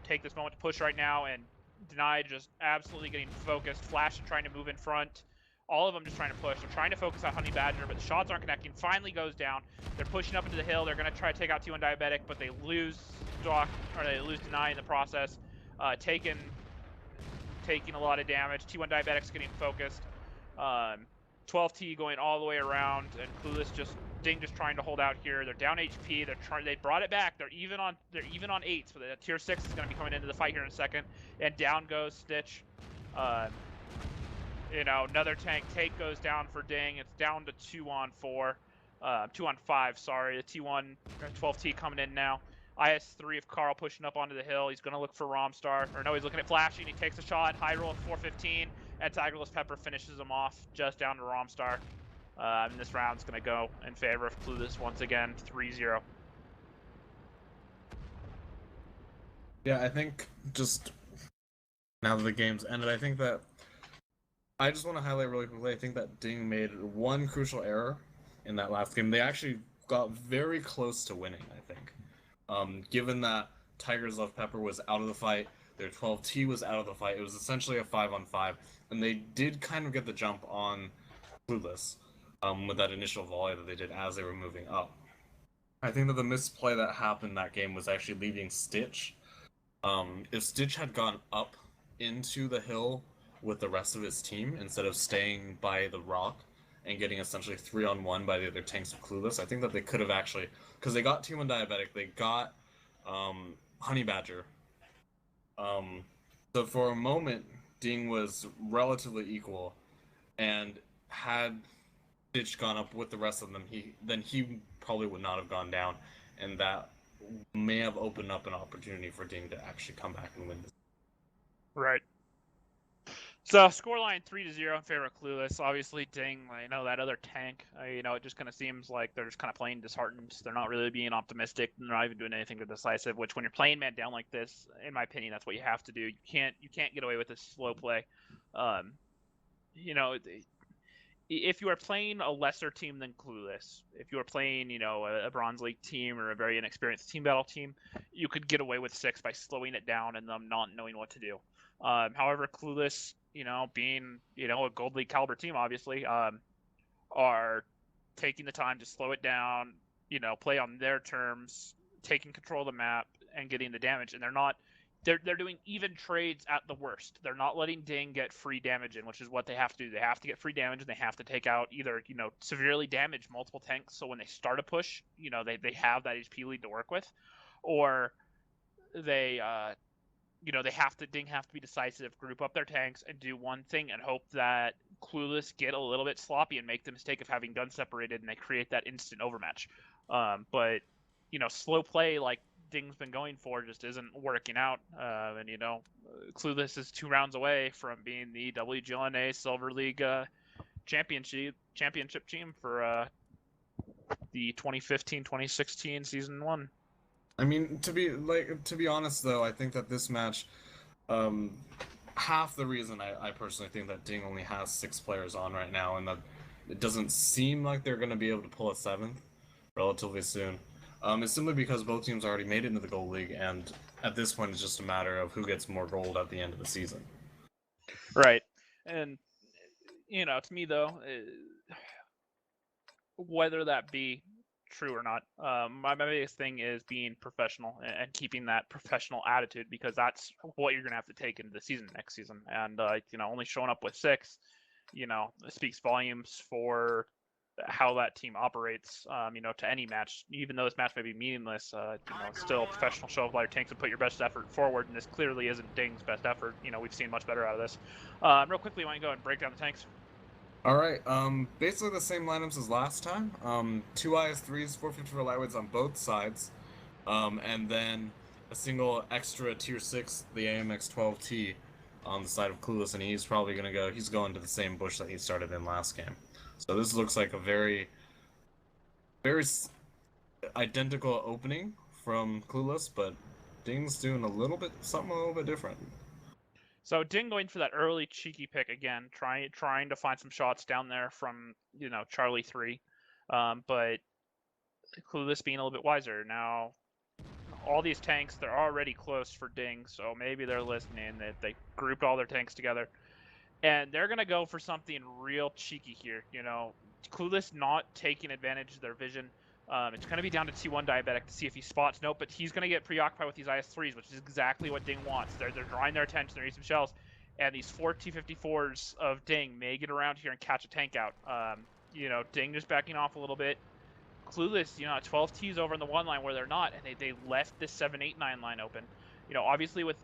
take this moment to push right now. And Deny just absolutely getting focused. Flash and trying to move in front. All of them just trying to push. They're trying to focus on Honey Badger, but the shots aren't connecting. Finally goes down. They're pushing up into the hill. They're gonna try to take out T1 Diabetic, but they lose Deny in the process. Taking a lot of damage. T1 Diabetic's getting focused. 12T going all the way around, and Clueless Ding just trying to hold out here. They're down HP. They brought it back. They're even on 8s, so the tier 6 is going to be coming into the fight here in a second. And down goes Stitch. Another tank take goes down for Ding. It's down to 2 on 5. Sorry, the T1 12T coming in now. IS-3 of Carl pushing up onto the hill. He's going to look for Romstar. Or no, he's looking at Flashing. He takes a shot. High roll at 415. And Tigerless Pepper finishes him off just down to Romstar. And this round's going to go in favor of Clueless once again, 3-0. Yeah, I think just now that the game's ended, I think that I just want to highlight really quickly, I think that Ding made one crucial error in that last game. They actually got very close to winning, I think. Given that Tigers Love Pepper was out of the fight, their 12T was out of the fight, it was essentially a 5-on-5, and they did kind of get the jump on Clueless with that initial volley that they did as they were moving up. I think that the misplay that happened that game was actually leaving Stitch. If Stitch had gone up into the hill with the rest of his team instead of staying by the rock and getting essentially 3-on-1 by the other tanks of Clueless, I think that they could have actually, because they got T1 Diabetic, they got Honey Badger. So for a moment, Ding was relatively equal, and had Stitch gone up with the rest of them, he probably would not have gone down, and that may have opened up an opportunity for Ding to actually come back and win this. Right. So scoreline 3-0 in favor of Clueless. Obviously, Ding, that other tank, it just kind of seems like they're just kind of playing disheartened. They're not really being optimistic. They're not even doing anything decisive. Which, when you're playing man down like this, in my opinion, that's what you have to do. You can't get away with this slow play. If you are playing a lesser team than Clueless, if you are playing, a Bronze League team or a very inexperienced team battle team, you could get away with 6 by slowing it down and them not knowing what to do. However, Clueless, being, a Gold League caliber team, obviously, are taking the time to slow it down, play on their terms, taking control of the map and getting the damage. And they're doing even trades at the worst. They're not letting Ding get free damage in, which is what they have to do. They have to get free damage, and they have to take out either, severely damage multiple tanks, so when they start a push, they have that HP lead to work with, or they Ding have to be decisive, group up their tanks, and do one thing, and hope that Clueless get a little bit sloppy and make the mistake of having guns separated, and they create that instant overmatch. But slow play like Ding's been going for just isn't working out. And Clueless is 2 rounds away from being the WGLNA Silver League championship team for the 2015-2016 season 1. I mean, to be honest though, I think that this match, half the reason I personally think that Ding only has 6 players on right now, and that it doesn't seem like they're going to be able to pull a 7th relatively soon, is simply because both teams already made it into the Gold League, and at this point it's just a matter of who gets more gold at the end of the season. Right. And, to me though, whether that be true or not, my biggest thing is being professional and keeping that professional attitude, because that's what you're going to have to take into the season next season. And, only showing up with 6, speaks volumes for how that team operates, to any match. Even though this match may be meaningless, still a professional show of lighter tanks and put your best effort forward, and this clearly isn't Ding's best effort. We've seen much better out of this. Real quickly, why don't you go and break down the tanks? All right, basically the same lineups as last time. 2 IS-3s, 450 for lightweights on both sides, and then a single extra tier 6, the AMX-12T, on the side of Clueless, and he's going to the same bush that he started in last game. So this looks like a very, very identical opening from Clueless, but Ding's doing something a little bit different. So Ding going for that early cheeky pick again, trying to find some shots down there from Charlie 3, but Clueless being a little bit wiser. Now, all these tanks, they're already close for Ding, so maybe they're listening. They grouped all their tanks together. And they're going to go for something real cheeky here. Clueless not taking advantage of their vision. It's going to be down to T1 Diabetic to see if he spots. Nope, but he's going to get preoccupied with these IS-3s, which is exactly what Ding wants. They're drawing their attention. They're using some shells. And these 4 T-54s of Ding may get around here and catch a tank out. Ding just backing off a little bit. Clueless, 12 Ts over in the 1 line where they're not, and they left this 7-8-9 line open. Obviously with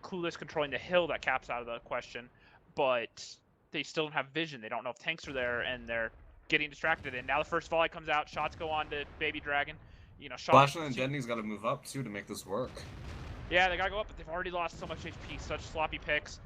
Clueless controlling the hill, that caps out of the question. But they still don't have vision. They don't know if tanks are there, and they're getting distracted. And now the first volley comes out. Shots go on to Baby Dragon. Flashman and Denny's got to move up too to make this work. Yeah, they gotta go up, but they've already lost so much HP. Such sloppy picks.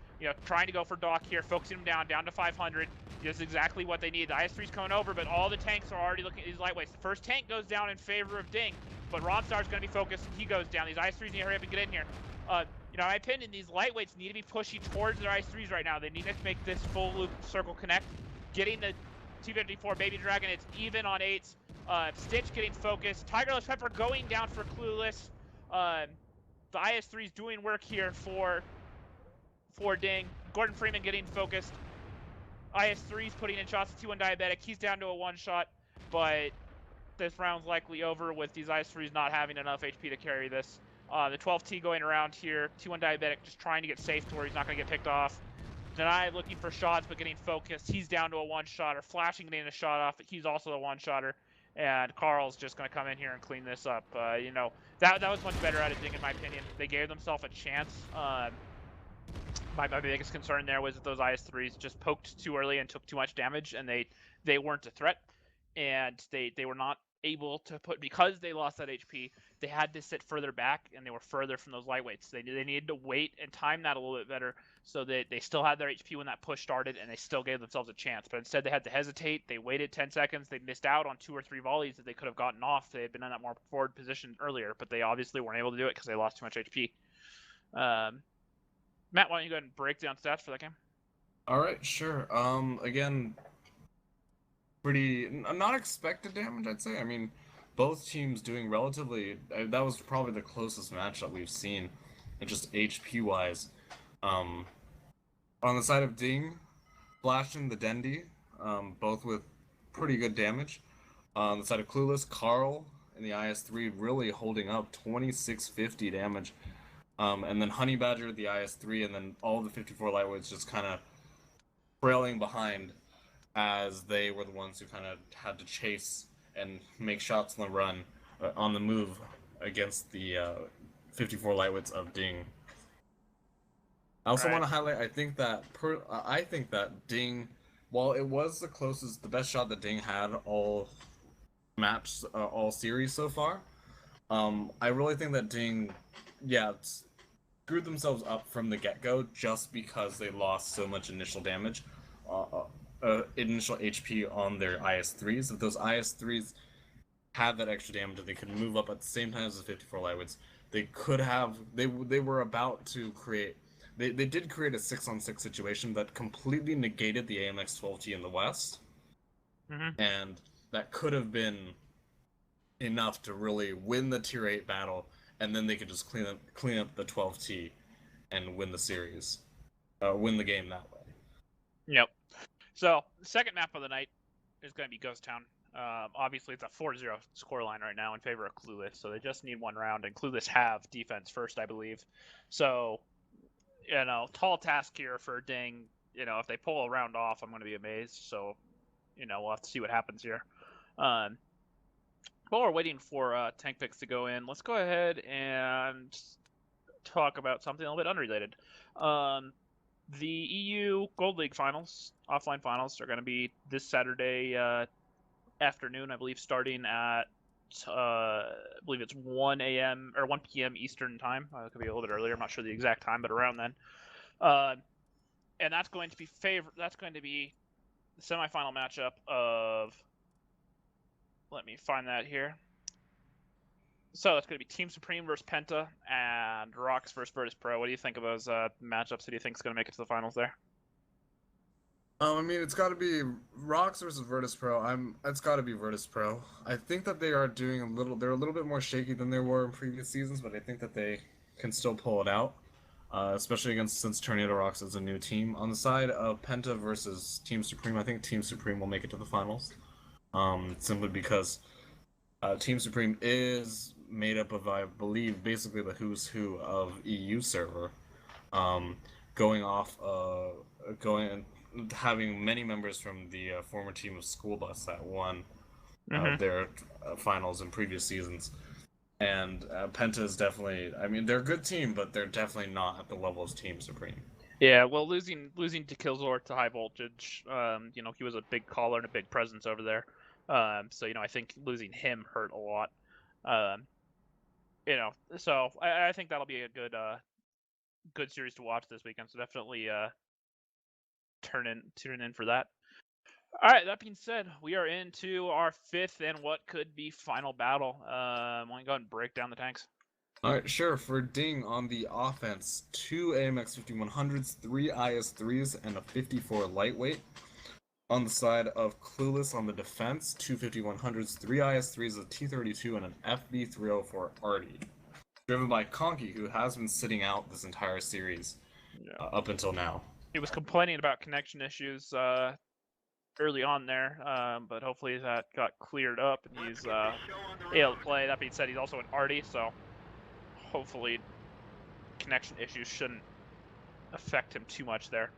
trying to go for Doc here, focusing him down to 500. That's exactly what they need. The IS-3's coming over, but all the tanks are already looking at these lightweights. The first tank goes down in favor of Ding, but Ronstar's going to be focused. He goes down. These IS-3s need to hurry up and get in here. In my opinion, these lightweights need to be pushing towards their IS-3s right now. They need to make this full loop circle connect. Getting the T-54 Baby Dragon, it's even on 8s. Stitch getting focused. Tigerless Pepper going down for Clueless. The IS-3's doing work here for Ding. Gordon Freeman getting focused. IS-3's putting in shots at T1 Diabetic. He's down to a 1-shot, but this round's likely over with these IS-3s not having enough HP to carry this. The 12T going around here. T1 Diabetic just trying to get safe to where he's not going to get picked off. Denai looking for shots, but getting focused. He's down to a 1-shotter. Flashing getting a shot off, but he's also a 1-shotter. And Carl's just going to come in here and clean this up. That was much better out of Ding, in my opinion. They gave themselves a chance. My biggest concern there was that those IS-3s just poked too early and took too much damage, and they weren't a threat. And they were not able to because they lost that HP, they had to sit further back, and they were further from those lightweights. They needed to wait and time that a little bit better so that they still had their HP when that push started, and they still gave themselves a chance. But instead they had to hesitate. They waited 10 seconds. They missed out on 2 or 3 volleys that they could have gotten off. They had been in that more forward position earlier, but they obviously weren't able to do it because they lost too much HP. Matt, why don't you go ahead and break down stats for that game? All right, sure. Again, pretty not expected damage, I'd say. I mean, both teams doing relatively. That was probably the closest match that we've seen, just HP wise. On the side of Ding, Flash and the Dendy, both with pretty good damage. On the side of Clueless, Carl and the IS-3 really holding up, 2650 damage. And then Honey Badger, the IS-3, and then all the 54 lightweights just kind of trailing behind, as they were the ones who kind of had to chase and make shots on the run, on the move against the 54 lightweights of Ding. I also want to highlight, I think that Ding, while it was the best shot that Ding had all maps, all series so far, I really think that Ding, screwed themselves up from the get-go just because they lost so much initial damage, initial HP on their IS-3s. If those IS-3s had that extra damage and they could move up at the same time as the 54 lightweights, they could have. They were about to create. They did create a 6-on-6 situation that completely negated the AMX 12T in the West, and that could have been enough to really win the Tier 8 battle, and then they could just clean up the 12T and win the series, win the game that way. Yep. So the second map of the night is going to be Ghost Town. Obviously, it's a 4-0 scoreline right now in favor of Clueless, so they just need one round, and Clueless have defense first, I believe. So, tall task here for Ding. If they pull a round off, I'm going to be amazed. So, we'll have to see what happens here. While we're waiting for tank picks to go in, let's go ahead and talk about something a little bit unrelated. The EU Gold League finals, offline finals, are going to be this Saturday afternoon, I believe, starting at I believe it's 1 a.m. or 1 p.m. Eastern time. It could be a little bit earlier. I'm not sure the exact time, but around then. And that's going to be That's going to be the semifinal matchup of. Let me find that here. So it's going to be Team Supreme versus Penta and Rocks versus Virtus Pro. What do you think of those matchups? Who do you think is going to make it to the finals there? I mean, it's got to be Rocks versus Virtus Pro. It's got to be Virtus Pro. I think that they are doing they're a little bit more shaky than they were in previous seasons, but I think that they can still pull it out, especially since Tornado Rocks is a new team. On the side of Penta versus Team Supreme, I think Team Supreme will make it to the finals, simply because Team Supreme is made up of, I believe, basically the who's who of EU server, having many members from the former team of School Bus that won their finals in previous seasons. And Penta is definitely, I mean, they're a good team, but they're definitely not at the level of Team Supreme. Yeah, well, losing to Killzor to High Voltage, he was a big caller and a big presence over there. So, I think losing him hurt a lot. So I think that'll be a good good series to watch this weekend. So definitely tune in for that. All right, that being said, we are into our fifth and what could be final battle. Why don't you go ahead and break down the tanks? All right, sure. For Ding on the offense, 2 AMX 5100s, 3 IS3s, and a 54 lightweight. On the side of Clueless on the defense, 2 5100s, 3 IS3s, a T32, and an FV304 Artie. Driven by Conky, who has been sitting out this entire series up until now. He was complaining about connection issues early on there, but hopefully that got cleared up and he's able to play. That being said, he's also an Artie, so hopefully connection issues shouldn't affect him too much there.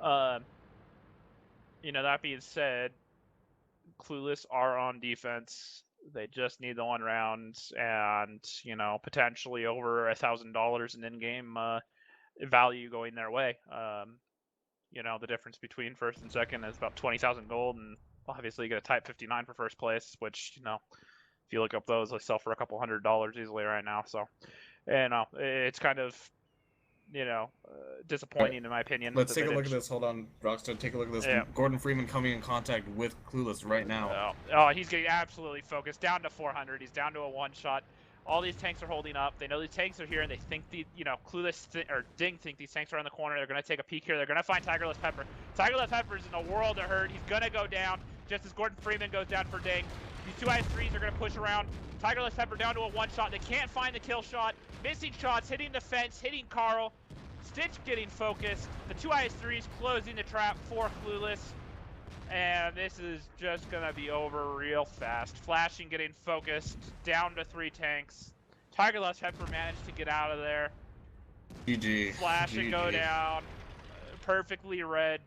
That being said, Clueless are on defense. They just need the 1 round and, potentially over $1,000 in in-game value going their way. The difference between first and second is about 20,000 gold, and obviously you get a type 59 for first place, which, if you look up those, they sell for a couple $100 easily right now. So, it's kind of, disappointing in my opinion. Let's take a look at this. Hold on, Rockstar. Take a look at this. Yeah. Gordon Freeman coming in contact with Clueless right now. He's getting absolutely focused. Down to 400. He's down to a 1-shot. All these tanks are holding up. They know these tanks are here, and they think Clueless or Ding think these tanks are on the corner. They're going to take a peek here. They're going to find Tigerless Pepper. Tigerless Pepper is in a world of hurt. He's going to go down just as Gordon Freeman goes down for Ding. These 2 IS3s are going to push around. Tigerless Pepper down to a 1-shot. They can't find the kill shot. Missing shots, hitting the fence, hitting Carl. Stitch getting focused. The 2 IS3s closing the trap for Clueless. And this is just going to be over real fast. Flashing getting focused. Down to 3 tanks. Tigerless Pepper managed to get out of there. GG. Flash and go down. Perfectly read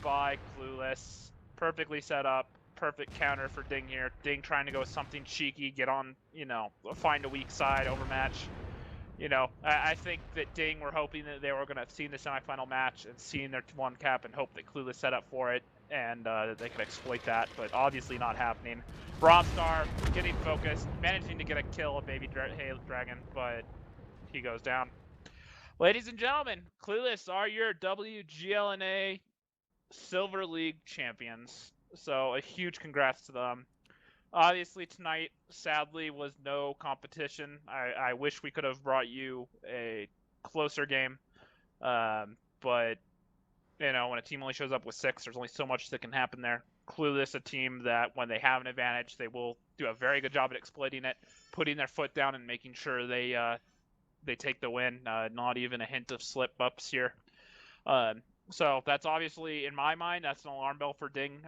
by Clueless. Perfectly set up. Perfect counter for Ding here. Ding trying to go with something cheeky. Get on, find a weak side, overmatch. I think that Ding were hoping that they were going to have seen the semifinal match and seen their 1 cap and hope that Clueless set up for it and that they could exploit that, but obviously not happening. Bromstar getting focused, managing to get a kill of Baby Dragon, but he goes down. Ladies and gentlemen, Clueless are your WGLNA Silver League champions, so a huge congrats to them. Obviously tonight, sadly, was no competition. I wish we could have brought you a closer game. But, when a team only shows up with 6, there's only so much that can happen there. Clueless, a team that when they have an advantage, they will do a very good job at exploiting it, putting their foot down and making sure they take the win. Not even a hint of slip-ups here. So that's obviously, in my mind, that's an alarm bell for Ding.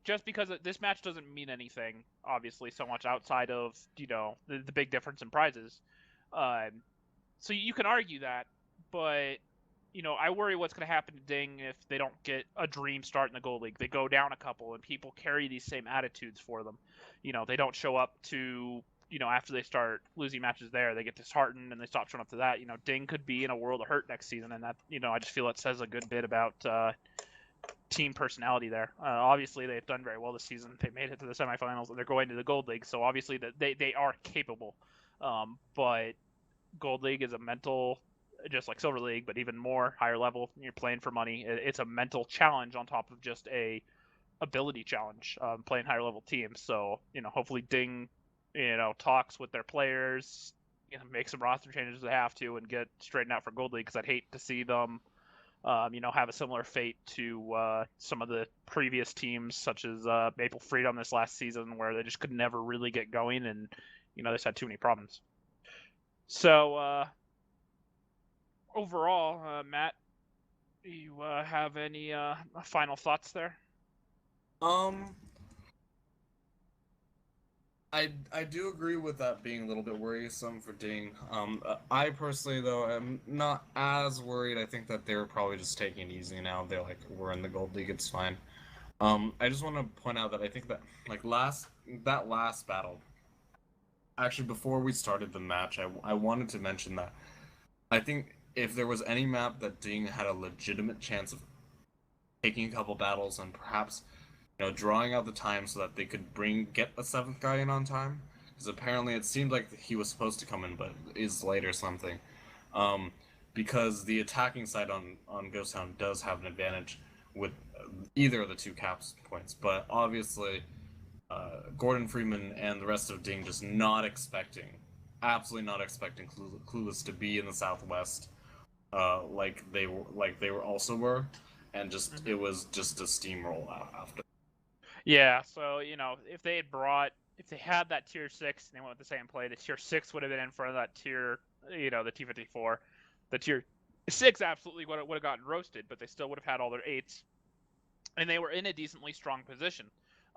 Just because this match doesn't mean anything, obviously, so much outside of, the big difference in prizes. So you can argue that, but, I worry what's going to happen to Ding if they don't get a dream start in the Gold League. They go down a couple, and people carry these same attitudes for them. They don't show up to, after they start losing matches there, they get disheartened, and they stop showing up to that. Ding could be in a world of hurt next season, and that, I just feel it says a good bit about team personality there. Obviously, they've done very well this season. They made it to the semifinals, and they're going to the Gold League, so obviously they are capable. But Gold League is a mental, just like Silver League, but even more higher level. You're playing for money. It's a mental challenge on top of just a ability challenge, playing higher level teams. So, hopefully Ding, talks with their players, make some roster changes if they have to, and get straightened out for Gold League, because I'd hate to see them have a similar fate to some of the previous teams, such as Maple Freedom this last season, where they just could never really get going, and they just had too many problems. So overall, Matt, you have any final thoughts there? I do agree with that being a little bit worrisome for Ding. I personally, though, am not as worried. I think that they're probably just taking it easy now. They're like, we're in the Gold League, it's fine. I just want to point out that I think that that last battle, actually before we started the match, I wanted to mention that I think if there was any map that Ding had a legitimate chance of taking a couple battles and perhaps drawing out the time so that they could get a 7th guy in on time, because apparently it seemed like he was supposed to come in, but is late or something. Because the attacking side on Ghost Town does have an advantage with either of the two caps points, but obviously Gordon Freeman and the rest of Ding just absolutely not expecting Clueless to be in the Southwest, like they were also were, and just it was just a steamroll after. Yeah, so if they had that tier 6 and they went with the same play, the tier 6 would have been in front of that tier, the T54. The tier 6 absolutely would have gotten roasted, but they still would have had all their 8s, and they were in a decently strong position.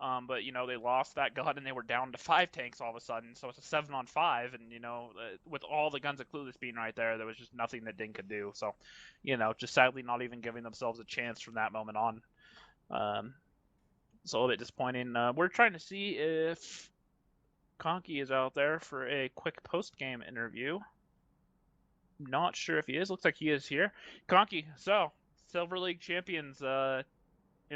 But they lost that gun and they were down to 5 tanks all of a sudden, so it's a 7-on-5, and with all the guns of Clueless being right there was just nothing that Ding could do. So, just sadly not even giving themselves a chance from that moment on. It's a little bit disappointing. We're trying to see if Conky is out there for a quick post-game interview. Not sure if he is. Looks like he is here. Conky, so Silver League champions.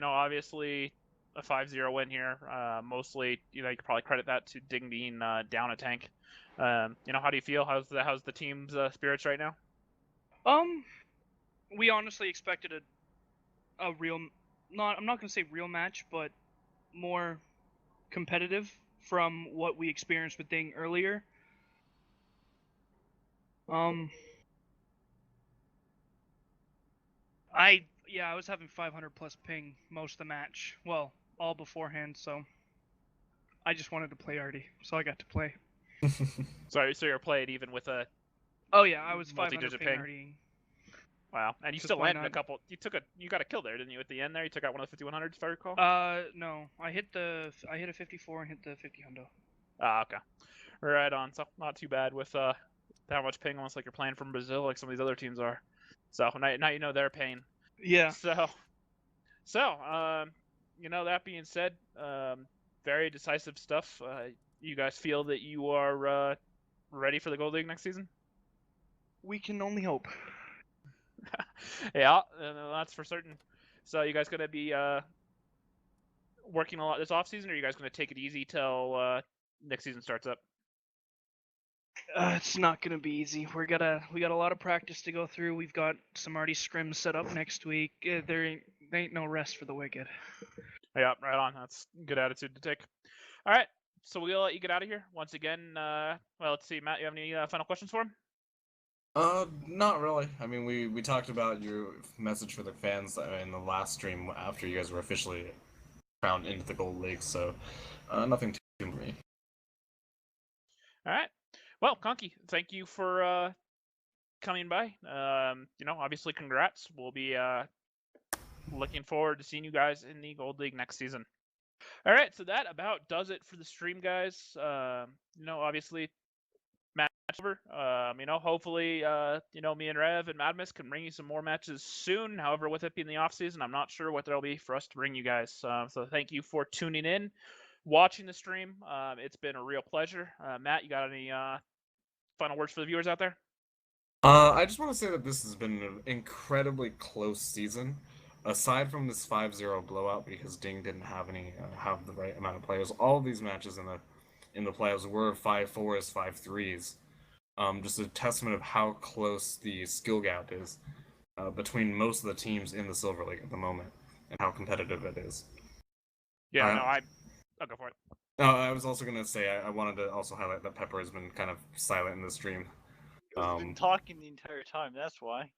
Obviously a 5-0 win here. Mostly, you could probably credit that to Ding being down a tank. How do you feel? How's the team's spirits right now? We honestly expected a real, I'm not gonna say real match, but more competitive from what we experienced with Ding earlier. I was having 500 plus ping most of the match. Well, all beforehand, so I just wanted to play Artie, so I got to play. So you're playing even with a. Oh yeah, I was 500 ping Artie. Wow, and you still landed a couple. You got a kill there, didn't you? At the end there, you took out one of the 5100s, if I recall. No, I hit a 54 and hit the 50 hundo. Ah, okay, right on. So not too bad with that much ping, almost like you're playing from Brazil, like some of these other teams are. So now you know their pain. Yeah. So that being said, very decisive stuff. You guys feel that you are ready for the Gold League next season? We can only hope. Yeah, that's for certain. So you guys gonna be working a lot this off season, or are you guys gonna take it easy till next season starts up? It's not gonna be easy. We got a lot of practice to go through. We've got some already scrims set up next week. There ain't no rest for the wicked. Yeah, right on. That's a good attitude to take. All right, so we'll let you get out of here. Once again, let's see, Matt, you have any final questions for him? Not really. I mean, we talked about your message for the fans in the last stream after you guys were officially crowned into the Gold League, so nothing too me. All right. Well, Conky, thank you for coming by. Obviously, congrats. We'll be looking forward to seeing you guys in the Gold League next season. All right, so that about does it for the stream, guys. Obviously, match over. Hopefully, me and Rev and Madmus can bring you some more matches soon. However, with it being the off season, I'm not sure what there'll be for us to bring you guys. So thank you for tuning in, watching the stream. It's been a real pleasure. Matt, you got any final words for the viewers out there? I just want to say that this has been an incredibly close season. Aside from this 5-0 blowout, because Ding didn't have the right amount of players, all of these matches in the playoffs were 5-4s, 5-3s. Just a testament of how close the skill gap is between most of the teams in the Silver League at the moment, and how competitive it is. Yeah, I'll go for it. I was also going to say I wanted to also highlight that Pepper has been kind of silent in the stream. He's been talking the entire time, that's why.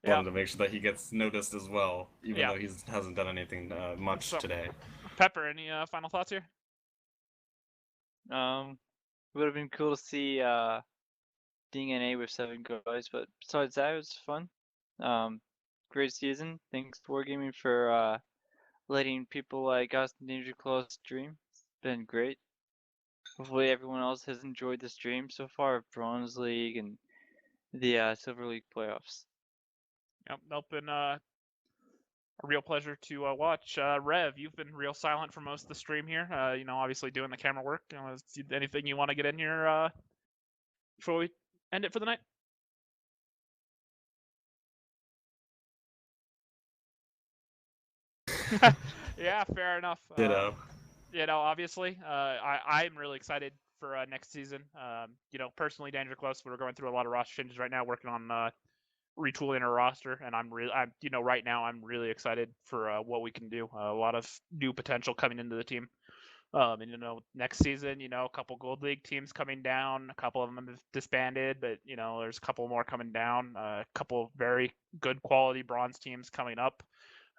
Wanted to make sure that he gets noticed as well, even though he hasn't done anything much today. Pepper, any final thoughts here? It would have been cool to see Ding NA with 7 guys, but besides that, it was fun. Great season. Thanks Wargaming for letting people like us and Danger Claw stream. It's been great. Hopefully everyone else has enjoyed the stream so far of Bronze League and the Silver League playoffs. Yep, been a real pleasure to watch. Rev, you've been real silent for most of the stream here. Obviously doing the camera work. Anything you want to get in here before we end it for the night? Yeah, fair enough. Ditto. obviously, I'm really excited for next season. Personally, Danger Close, we're going through a lot of roster changes right now, working on retooling our roster, and right now I'm really excited for what we can do. A lot of new potential coming into the team. And next season, a couple Gold League teams coming down. A couple of them have disbanded, but there's a couple more coming down. A couple very good quality bronze teams coming up.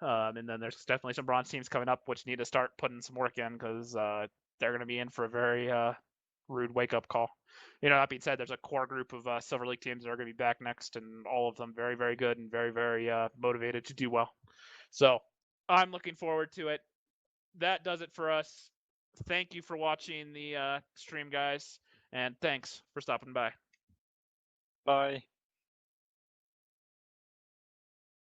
And then there's definitely some bronze teams coming up which need to start putting some work in because they're going to be in for a very rude wake-up call. That being said, there's a core group of Silver League teams that are going to be back next, and all of them very, very good and very, very motivated to do well. So I'm looking forward to it. That does it for us. Thank you for watching the stream, guys, and thanks for stopping by. Bye.